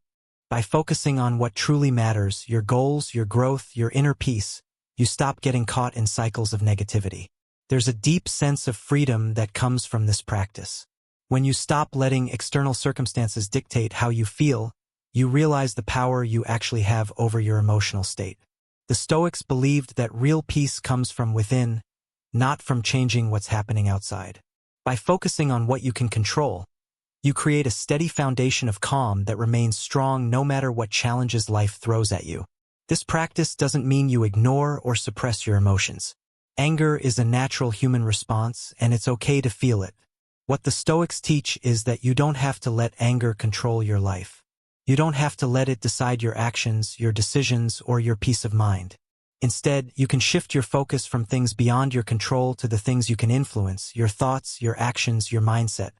Speaker 1: By focusing on what truly matters, your goals, your growth, your inner peace, you stop getting caught in cycles of negativity. There's a deep sense of freedom that comes from this practice. When you stop letting external circumstances dictate how you feel, you realize the power you actually have over your emotional state. The Stoics believed that real peace comes from within, not from changing what's happening outside. By focusing on what you can control, you create a steady foundation of calm that remains strong no matter what challenges life throws at you. This practice doesn't mean you ignore or suppress your emotions. Anger is a natural human response, and it's okay to feel it. What the Stoics teach is that you don't have to let anger control your life. You don't have to let it decide your actions, your decisions, or your peace of mind. Instead, you can shift your focus from things beyond your control to the things you can influence, your thoughts, your actions, your mindset.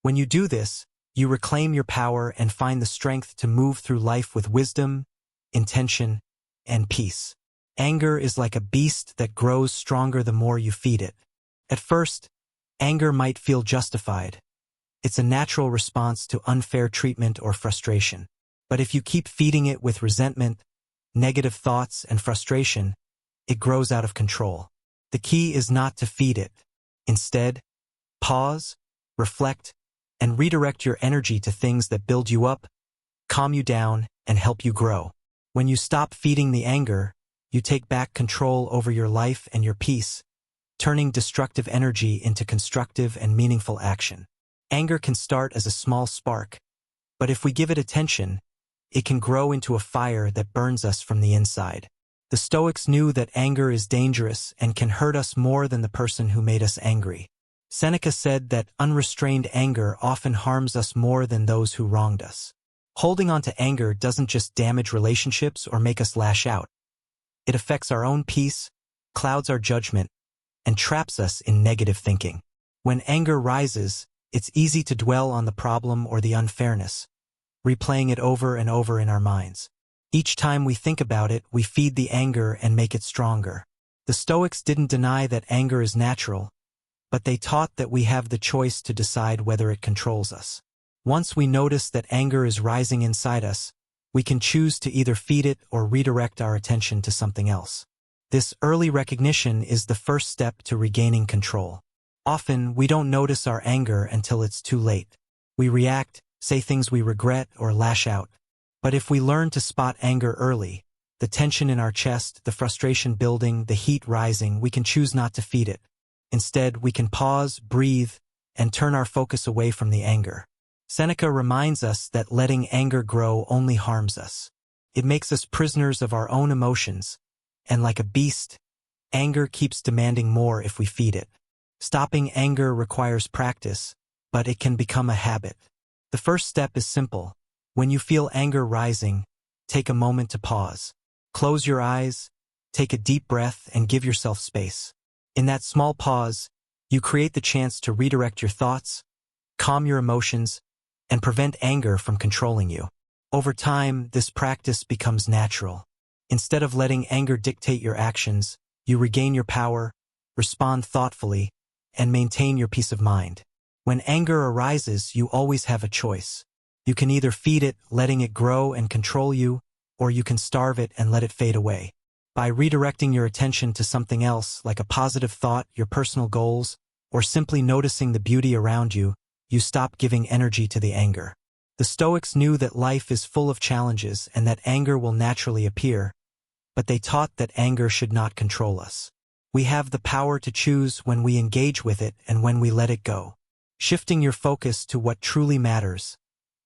Speaker 1: When you do this, you reclaim your power and find the strength to move through life with wisdom, intention, and peace. Anger is like a beast that grows stronger the more you feed it. At first, anger might feel justified. It's a natural response to unfair treatment or frustration. But if you keep feeding it with resentment, negative thoughts, and frustration, it grows out of control. The key is not to feed it. Instead, pause, reflect, and redirect your energy to things that build you up, calm you down, and help you grow. When you stop feeding the anger, you take back control over your life and your peace, turning destructive energy into constructive and meaningful action. Anger can start as a small spark, but if we give it attention, it can grow into a fire that burns us from the inside. The Stoics knew that anger is dangerous and can hurt us more than the person who made us angry. Seneca said that unrestrained anger often harms us more than those who wronged us. Holding on to anger doesn't just damage relationships or make us lash out. It affects our own peace, clouds our judgment, and traps us in negative thinking. When anger rises, it's easy to dwell on the problem or the unfairness, replaying it over and over in our minds. Each time we think about it, we feed the anger and make it stronger. The Stoics didn't deny that anger is natural, but they taught that we have the choice to decide whether it controls us. Once we notice that anger is rising inside us, we can choose to either feed it or redirect our attention to something else. This early recognition is the first step to regaining control. Often, we don't notice our anger until it's too late. We react, say things we regret, or lash out. But if we learn to spot anger early, the tension in our chest, the frustration building, the heat rising, we can choose not to feed it. Instead, we can pause, breathe, and turn our focus away from the anger. Seneca reminds us that letting anger grow only harms us. It makes us prisoners of our own emotions, and like a beast, anger keeps demanding more if we feed it. Stopping anger requires practice, but it can become a habit. The first step is simple. When you feel anger rising, take a moment to pause. Close your eyes, take a deep breath, and give yourself space. In that small pause, you create the chance to redirect your thoughts, calm your emotions, and prevent anger from controlling you. Over time, this practice becomes natural. Instead of letting anger dictate your actions, you regain your power, respond thoughtfully, and maintain your peace of mind. When anger arises, you always have a choice. You can either feed it, letting it grow and control you, or you can starve it and let it fade away. By redirecting your attention to something else, like a positive thought, your personal goals, or simply noticing the beauty around you, you stop giving energy to the anger. The Stoics knew that life is full of challenges and that anger will naturally appear, but they taught that anger should not control us. We have the power to choose when we engage with it and when we let it go. Shifting your focus to what truly matters,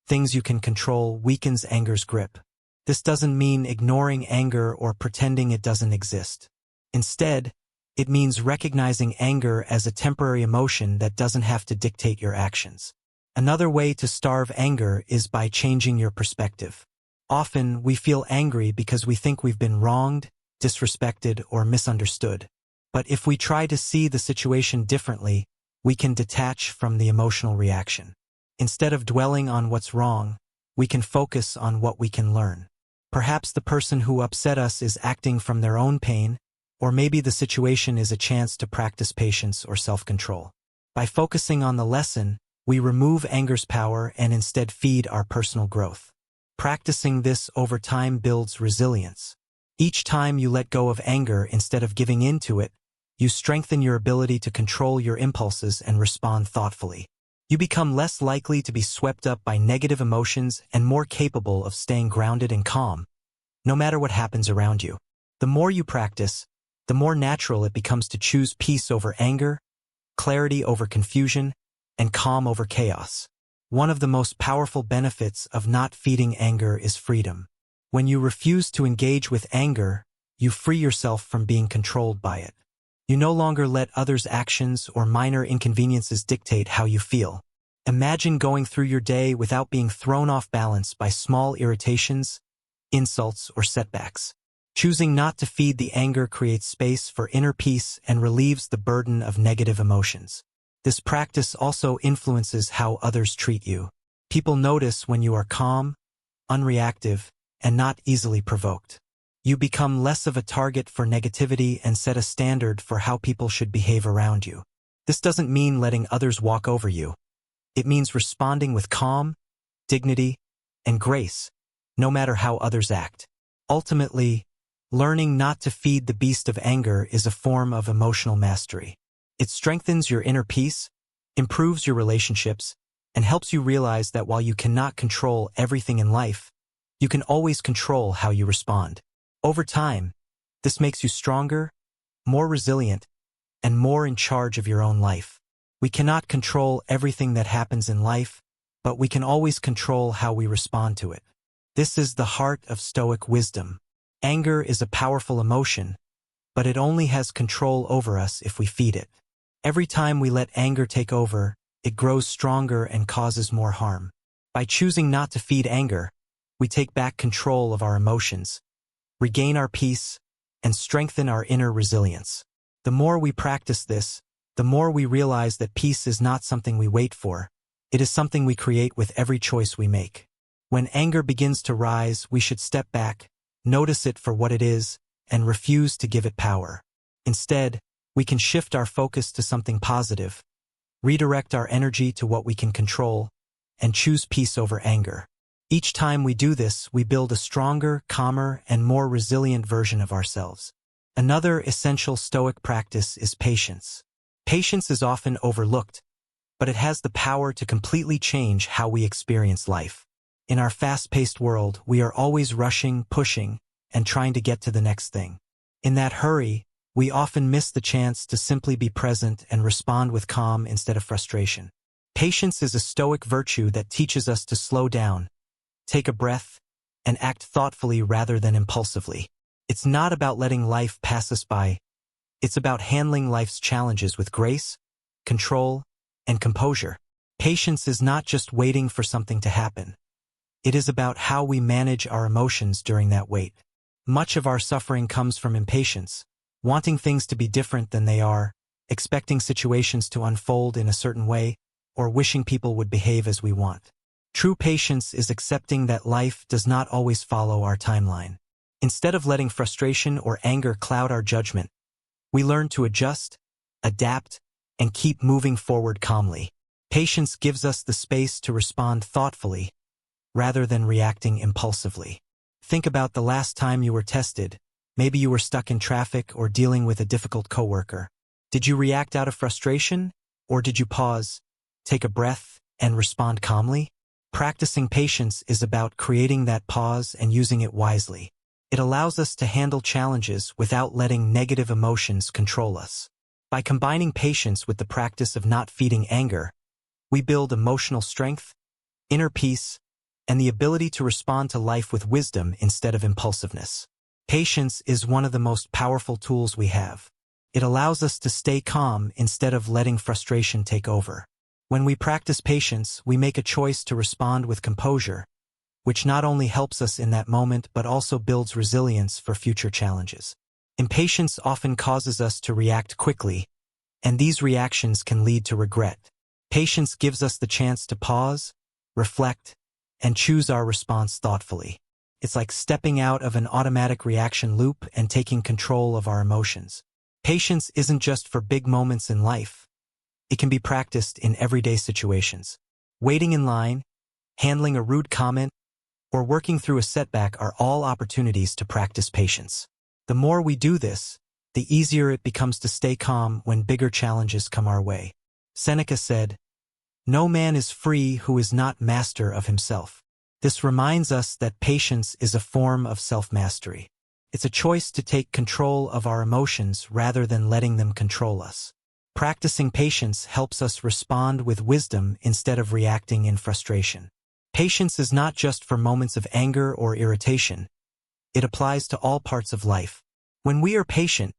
Speaker 1: things you can control, weakens anger's grip. This doesn't mean ignoring anger or pretending it doesn't exist. Instead, it means recognizing anger as a temporary emotion that doesn't have to dictate your actions. Another way to starve anger is by changing your perspective. Often, we feel angry because we think we've been wronged, disrespected, or misunderstood. But if we try to see the situation differently, we can detach from the emotional reaction. Instead of dwelling on what's wrong, we can focus on what we can learn. Perhaps the person who upset us is acting from their own pain, or maybe the situation is a chance to practice patience or self-control. By focusing on the lesson, we remove anger's power and instead feed our personal growth. Practicing this over time builds resilience. Each time you let go of anger instead of giving in to it, you strengthen your ability to control your impulses and respond thoughtfully. You become less likely to be swept up by negative emotions and more capable of staying grounded and calm, no matter what happens around you. The more you practice, the more natural it becomes to choose peace over anger, clarity over confusion, and calm over chaos. One of the most powerful benefits of not feeding anger is freedom. When you refuse to engage with anger, you free yourself from being controlled by it. You no longer let others' actions or minor inconveniences dictate how you feel. Imagine going through your day without being thrown off balance by small irritations, insults, or setbacks. Choosing not to feed the anger creates space for inner peace and relieves the burden of negative emotions. This practice also influences how others treat you. People notice when you are calm, unreactive, and not easily provoked. You become less of a target for negativity and set a standard for how people should behave around you. This doesn't mean letting others walk over you. It means responding with calm, dignity, and grace, no matter how others act. Ultimately, learning not to feed the beast of anger is a form of emotional mastery. It strengthens your inner peace, improves your relationships, and helps you realize that while you cannot control everything in life, you can always control how you respond. Over time, this makes you stronger, more resilient, and more in charge of your own life. We cannot control everything that happens in life, but we can always control how we respond to it. This is the heart of Stoic wisdom. Anger is a powerful emotion, but it only has control over us if we feed it. Every time we let anger take over, it grows stronger and causes more harm. By choosing not to feed anger, we take back control of our emotions, regain our peace, and strengthen our inner resilience. The more we practice this, the more we realize that peace is not something we wait for. It is something we create with every choice we make. When anger begins to rise, we should step back, notice it for what it is, and refuse to give it power. Instead, we can shift our focus to something positive, redirect our energy to what we can control, and choose peace over anger. Each time we do this, we build a stronger, calmer, and more resilient version of ourselves. Another essential Stoic practice is patience. Patience is often overlooked, but it has the power to completely change how we experience life. In our fast-paced world, we are always rushing, pushing, and trying to get to the next thing. In that hurry, we often miss the chance to simply be present and respond with calm instead of frustration. Patience is a Stoic virtue that teaches us to slow down, take a breath, and act thoughtfully rather than impulsively. It's not about letting life pass us by. It's about handling life's challenges with grace, control, and composure. Patience is not just waiting for something to happen. It is about how we manage our emotions during that wait. Much of our suffering comes from impatience, wanting things to be different than they are, expecting situations to unfold in a certain way, or wishing people would behave as we want. True patience is accepting that life does not always follow our timeline. Instead of letting frustration or anger cloud our judgment, we learn to adjust, adapt, and keep moving forward calmly. Patience gives us the space to respond thoughtfully, rather than reacting impulsively. Think about the last time you were tested. Maybe you were stuck in traffic or dealing with a difficult coworker. Did you react out of frustration, or did you pause, take a breath, and respond calmly? Practicing patience is about creating that pause and using it wisely. It allows us to handle challenges without letting negative emotions control us. By combining patience with the practice of not feeding anger, we build emotional strength, inner peace, and the ability to respond to life with wisdom instead of impulsiveness. Patience is one of the most powerful tools we have. It allows us to stay calm instead of letting frustration take over. When we practice patience, we make a choice to respond with composure, which not only helps us in that moment but also builds resilience for future challenges. Impatience often causes us to react quickly, and these reactions can lead to regret. Patience gives us the chance to pause, reflect, and choose our response thoughtfully. It's like stepping out of an automatic reaction loop and taking control of our emotions. Patience isn't just for big moments in life. It can be practiced in everyday situations. Waiting in line, handling a rude comment, or working through a setback are all opportunities to practice patience. The more we do this, the easier it becomes to stay calm when bigger challenges come our way. Seneca said, "No man is free who is not master of himself." This reminds us that patience is a form of self-mastery. It's a choice to take control of our emotions rather than letting them control us. Practicing patience helps us respond with wisdom instead of reacting in frustration. Patience is not just for moments of anger or irritation. It applies to all parts of life. When we are patient,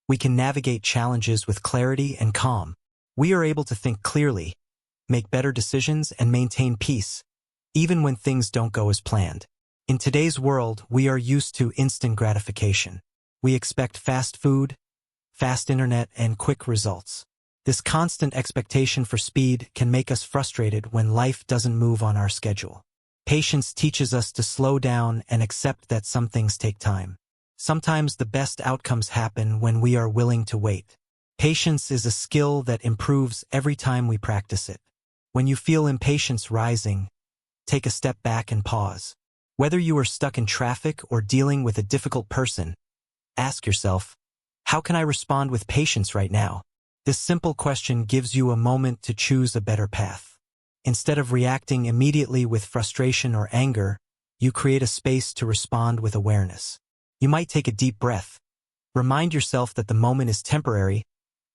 Speaker 1: we can navigate challenges with clarity and calm. We are able to think clearly, make better decisions, and maintain peace, even when things don't go as planned. In today's world, we are used to instant gratification. We expect fast food, fast internet, and quick results. This constant expectation for speed can make us frustrated when life doesn't move on our schedule. Patience teaches us to slow down and accept that some things take time. Sometimes the best outcomes happen when we are willing to wait. Patience is a skill that improves every time we practice it. When you feel impatience rising, take a step back and pause. Whether you are stuck in traffic or dealing with a difficult person, ask yourself, how can I respond with patience right now? This simple question gives you a moment to choose a better path. Instead of reacting immediately with frustration or anger, you create a space to respond with awareness. You might take a deep breath, remind yourself that the moment is temporary,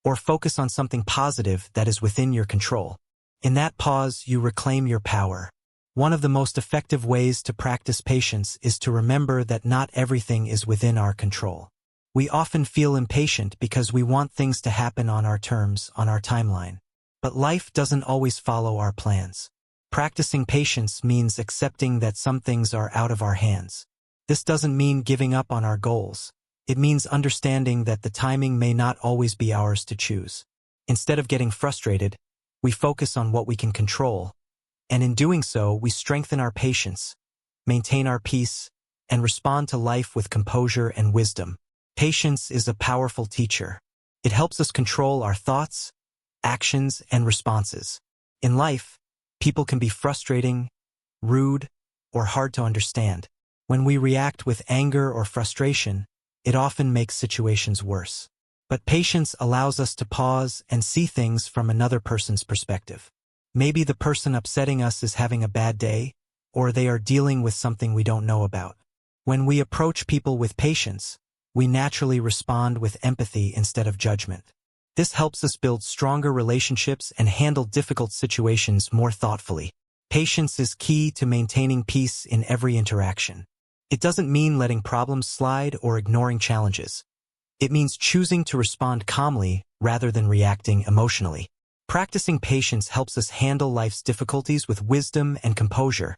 Speaker 1: or focus on something positive that is within your control. In that pause, you reclaim your power. One of the most effective ways to practice patience is to remember that not everything is within our control. We often feel impatient because we want things to happen on our terms, on our timeline. But life doesn't always follow our plans. Practicing patience means accepting that some things are out of our hands. This doesn't mean giving up on our goals. It means understanding that the timing may not always be ours to choose. Instead of getting frustrated, we focus on what we can control, and in doing so, we strengthen our patience, maintain our peace, and respond to life with composure and wisdom. Patience is a powerful teacher. It helps us control our thoughts, actions, and responses. In life, people can be frustrating, rude, or hard to understand. When we react with anger or frustration, it often makes situations worse. But patience allows us to pause and see things from another person's perspective. Maybe the person upsetting us is having a bad day, or they are dealing with something we don't know about. When we approach people with patience, we naturally respond with empathy instead of judgment. This helps us build stronger relationships and handle difficult situations more thoughtfully. Patience is key to maintaining peace in every interaction. It doesn't mean letting problems slide or ignoring challenges. It means choosing to respond calmly rather than reacting emotionally. Practicing patience helps us handle life's difficulties with wisdom and composure,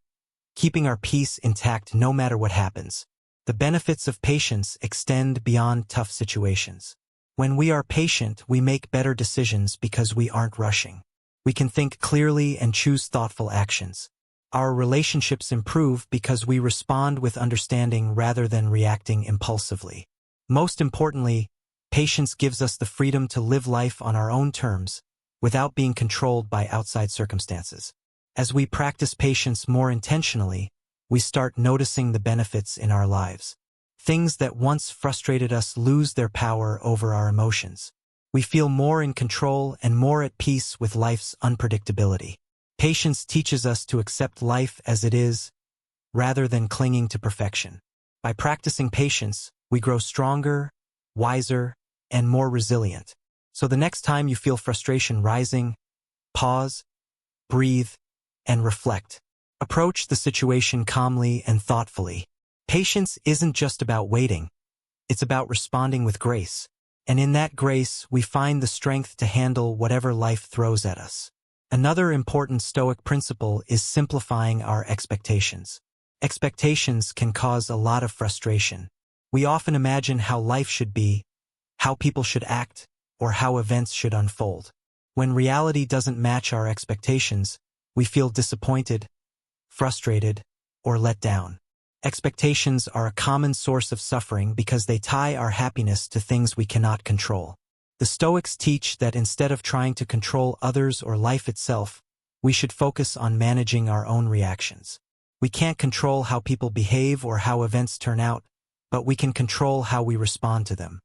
Speaker 1: keeping our peace intact no matter what happens. The benefits of patience extend beyond tough situations. When we are patient, we make better decisions because we aren't rushing. We can think clearly and choose thoughtful actions. Our relationships improve because we respond with understanding rather than reacting impulsively. Most importantly, patience gives us the freedom to live life on our own terms, without being controlled by outside circumstances. As we practice patience more intentionally, we start noticing the benefits in our lives. Things that once frustrated us lose their power over our emotions. We feel more in control and more at peace with life's unpredictability. Patience teaches us to accept life as it is, rather than clinging to perfection. By practicing patience, we grow stronger, wiser, and more resilient. So the next time you feel frustration rising, pause, breathe, and reflect. Approach the situation calmly and thoughtfully. Patience isn't just about waiting. It's about responding with grace. And in that grace, we find the strength to handle whatever life throws at us. Another important Stoic principle is simplifying our expectations. Expectations can cause a lot of frustration. We often imagine how life should be, how people should act, or how events should unfold. When reality doesn't match our expectations, we feel disappointed, frustrated, or let down. Expectations are a common source of suffering because they tie our happiness to things we cannot control. The Stoics teach that instead of trying to control others or life itself, we should focus on managing our own reactions. We can't control how people behave or how events turn out, but we can control how we respond to them.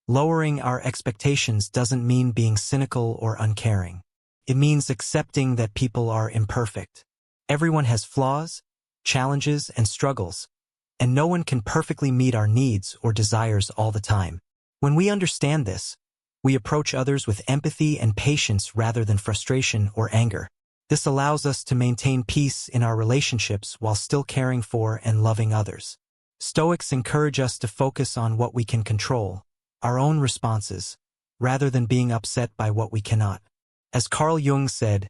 Speaker 1: Lowering our expectations doesn't mean being cynical or uncaring. It means accepting that people are imperfect. Everyone has flaws, challenges, and struggles, and no one can perfectly meet our needs or desires all the time. When we understand this, we approach others with empathy and patience rather than frustration or anger. This allows us to maintain peace in our relationships while still caring for and loving others. Stoics encourage us to focus on what we can control, our own responses, rather than being upset by what we cannot. As Carl Jung said,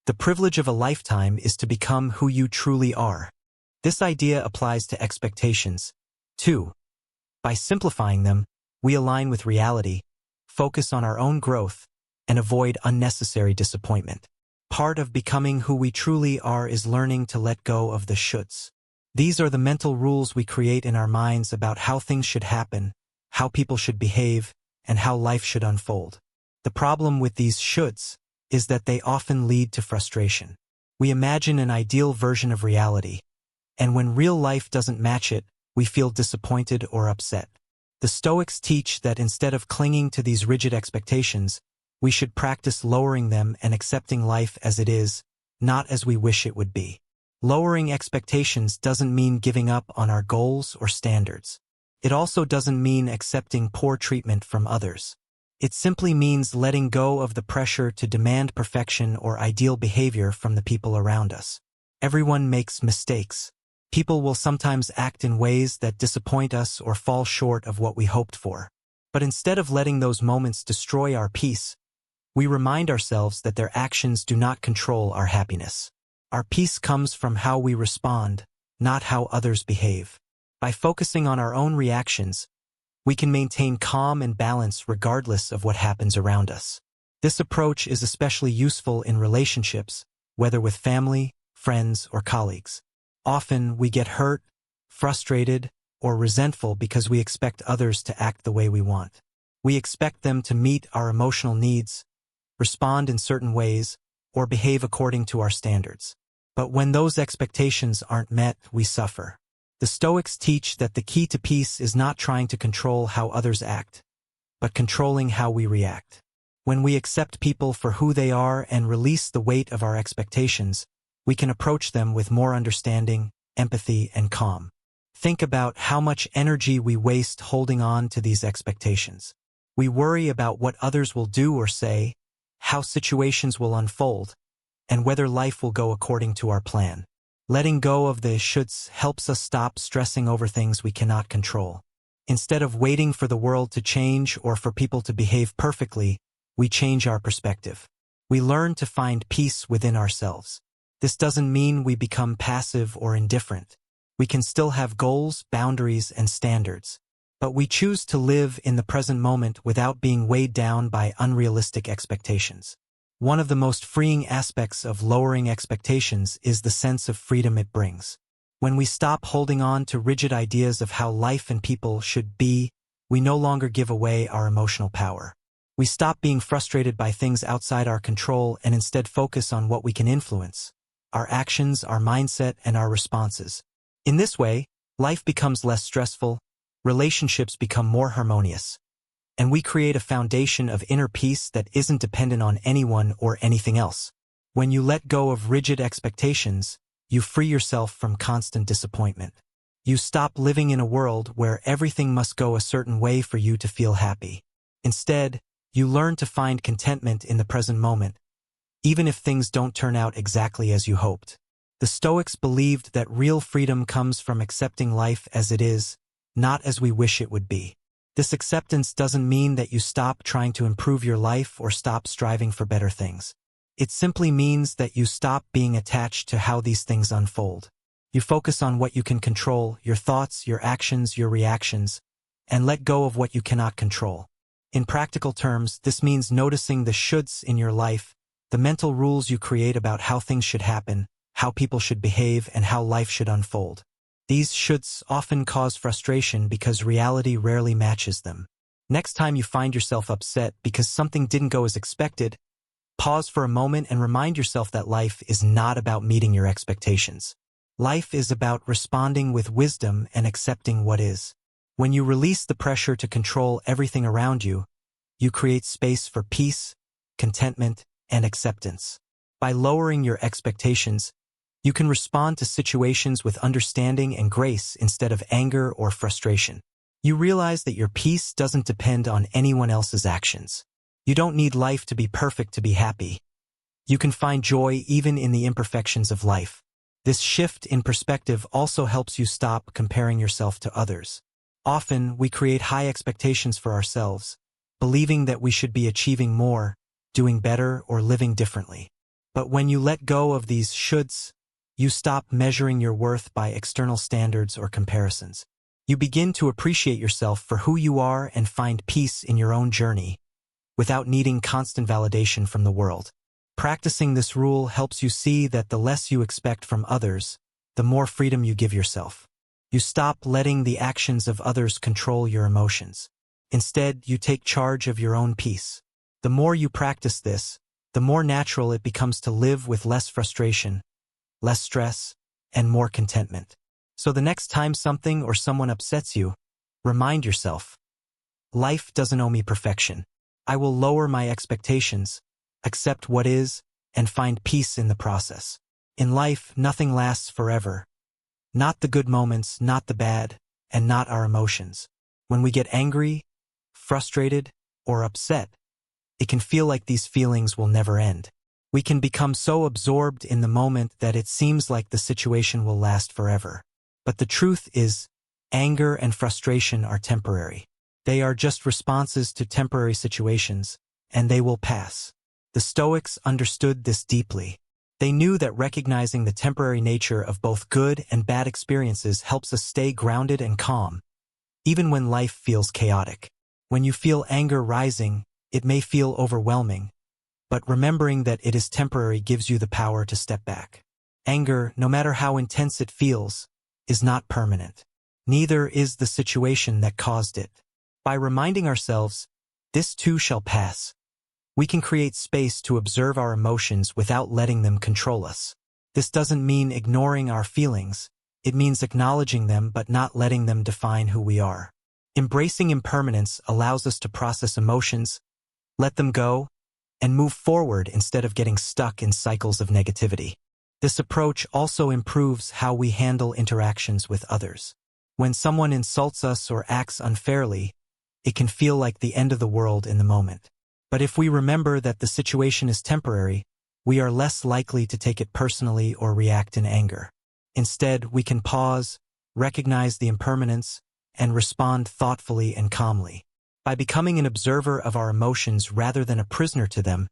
Speaker 1: "The privilege of a lifetime is to become who you truly are." This idea applies to expectations, too. By simplifying them, we align with reality, focus on our own growth, and avoid unnecessary disappointment. Part of becoming who we truly are is learning to let go of the shoulds. These are the mental rules we create in our minds about how things should happen, how people should behave, and how life should unfold. The problem with these shoulds is that they often lead to frustration. We imagine an ideal version of reality, and when real life doesn't match it, we feel disappointed or upset. The Stoics teach that instead of clinging to these rigid expectations, we should practice lowering them and accepting life as it is, not as we wish it would be. Lowering expectations doesn't mean giving up on our goals or standards. It also doesn't mean accepting poor treatment from others. It simply means letting go of the pressure to demand perfection or ideal behavior from the people around us. Everyone makes mistakes. People will sometimes act in ways that disappoint us or fall short of what we hoped for. But instead of letting those moments destroy our peace, we remind ourselves that their actions do not control our happiness. Our peace comes from how we respond, not how others behave. By focusing on our own reactions, we can maintain calm and balance regardless of what happens around us. This approach is especially useful in relationships, whether with family, friends, or colleagues. Often, we get hurt, frustrated, or resentful because we expect others to act the way we want. We expect them to meet our emotional needs, respond in certain ways, or behave according to our standards. But when those expectations aren't met, we suffer. The Stoics teach that the key to peace is not trying to control how others act, but controlling how we react. When we accept people for who they are and release the weight of our expectations, we can approach them with more understanding, empathy, and calm. Think about how much energy we waste holding on to these expectations. We worry about what others will do or say, how situations will unfold, and whether life will go according to our plan. Letting go of the shoulds helps us stop stressing over things we cannot control. Instead of waiting for the world to change or for people to behave perfectly, we change our perspective. We learn to find peace within ourselves. This doesn't mean we become passive or indifferent. We can still have goals, boundaries, and standards. But we choose to live in the present moment without being weighed down by unrealistic expectations. One of the most freeing aspects of lowering expectations is the sense of freedom it brings. When we stop holding on to rigid ideas of how life and people should be, we no longer give away our emotional power. We stop being frustrated by things outside our control and instead focus on what we can influence: our actions, our mindset, and our responses. In this way, life becomes less stressful, relationships become more harmonious, and we create a foundation of inner peace that isn't dependent on anyone or anything else. When you let go of rigid expectations, you free yourself from constant disappointment. You stop living in a world where everything must go a certain way for you to feel happy. Instead, you learn to find contentment in the present moment, even if things don't turn out exactly as you hoped. The Stoics believed that real freedom comes from accepting life as it is, not as we wish it would be. This acceptance doesn't mean that you stop trying to improve your life or stop striving for better things. It simply means that you stop being attached to how these things unfold. You focus on what you can control: your thoughts, your actions, your reactions, and let go of what you cannot control. In practical terms, this means noticing the shoulds in your life, the mental rules you create about how things should happen, how people should behave, and how life should unfold. These shoulds often cause frustration because reality rarely matches them. Next time you find yourself upset because something didn't go as expected, pause for a moment and remind yourself that life is not about meeting your expectations. Life is about responding with wisdom and accepting what is. When you release the pressure to control everything around you, you create space for peace, contentment, and acceptance. By lowering your expectations, you can respond to situations with understanding and grace instead of anger or frustration. You realize that your peace doesn't depend on anyone else's actions. You don't need life to be perfect to be happy. You can find joy even in the imperfections of life. This shift in perspective also helps you stop comparing yourself to others. Often, we create high expectations for ourselves, believing that we should be achieving more, doing better, or living differently. But when you let go of these shoulds, you stop measuring your worth by external standards or comparisons. You begin to appreciate yourself for who you are and find peace in your own journey, without needing constant validation from the world. Practicing this rule helps you see that the less you expect from others, the more freedom you give yourself. You stop letting the actions of others control your emotions. Instead, you take charge of your own peace. The more you practice this, the more natural it becomes to live with less frustration, less stress, and more contentment. So the next time something or someone upsets you, remind yourself, life doesn't owe me perfection. I will lower my expectations, accept what is, and find peace in the process. In life, nothing lasts forever. Not the good moments, not the bad, and not our emotions. When we get angry, frustrated, or upset, it can feel like these feelings will never end. We can become so absorbed in the moment that it seems like the situation will last forever. But the truth is, anger and frustration are temporary. They are just responses to temporary situations, and they will pass. The Stoics understood this deeply. They knew that recognizing the temporary nature of both good and bad experiences helps us stay grounded and calm, even when life feels chaotic. When you feel anger rising, it may feel overwhelming, but remembering that it is temporary gives you the power to step back. Anger, no matter how intense it feels, is not permanent. Neither is the situation that caused it. By reminding ourselves, this too shall pass, we can create space to observe our emotions without letting them control us. This doesn't mean ignoring our feelings. It means acknowledging them but not letting them define who we are. Embracing impermanence allows us to process emotions, let them go, and move forward instead of getting stuck in cycles of negativity. This approach also improves how we handle interactions with others. When someone insults us or acts unfairly, it can feel like the end of the world in the moment. But if we remember that the situation is temporary, we are less likely to take it personally or react in anger. Instead, we can pause, recognize the impermanence, and respond thoughtfully and calmly. By becoming an observer of our emotions rather than a prisoner to them,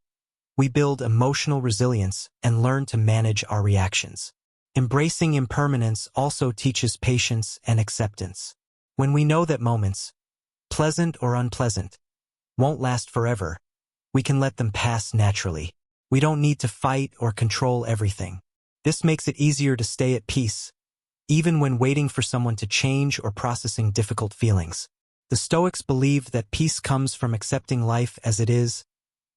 Speaker 1: we build emotional resilience and learn to manage our reactions. Embracing impermanence also teaches patience and acceptance. When we know that moments, pleasant or unpleasant, won't last forever, we can let them pass naturally. We don't need to fight or control everything. This makes it easier to stay at peace, even when waiting for someone to change or processing difficult feelings. The Stoics believed that peace comes from accepting life as it is,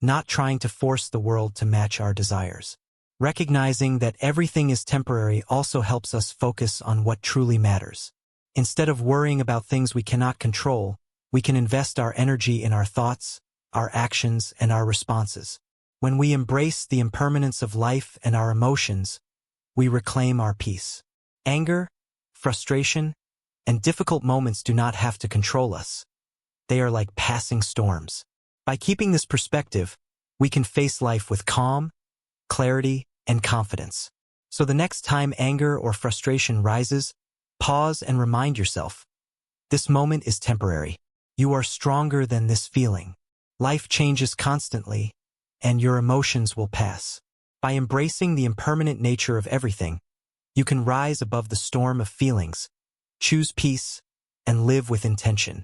Speaker 1: not trying to force the world to match our desires. Recognizing that everything is temporary also helps us focus on what truly matters. Instead of worrying about things we cannot control, we can invest our energy in our thoughts, our actions, and our responses. When we embrace the impermanence of life and our emotions, we reclaim our peace. Anger, frustration, and difficult moments do not have to control us. They are like passing storms. By keeping this perspective, we can face life with calm, clarity, and confidence. So the next time anger or frustration rises, pause and remind yourself, this moment is temporary. You are stronger than this feeling. Life changes constantly, and your emotions will pass. By embracing the impermanent nature of everything, you can rise above the storm of feelings, choose peace, and live with intention.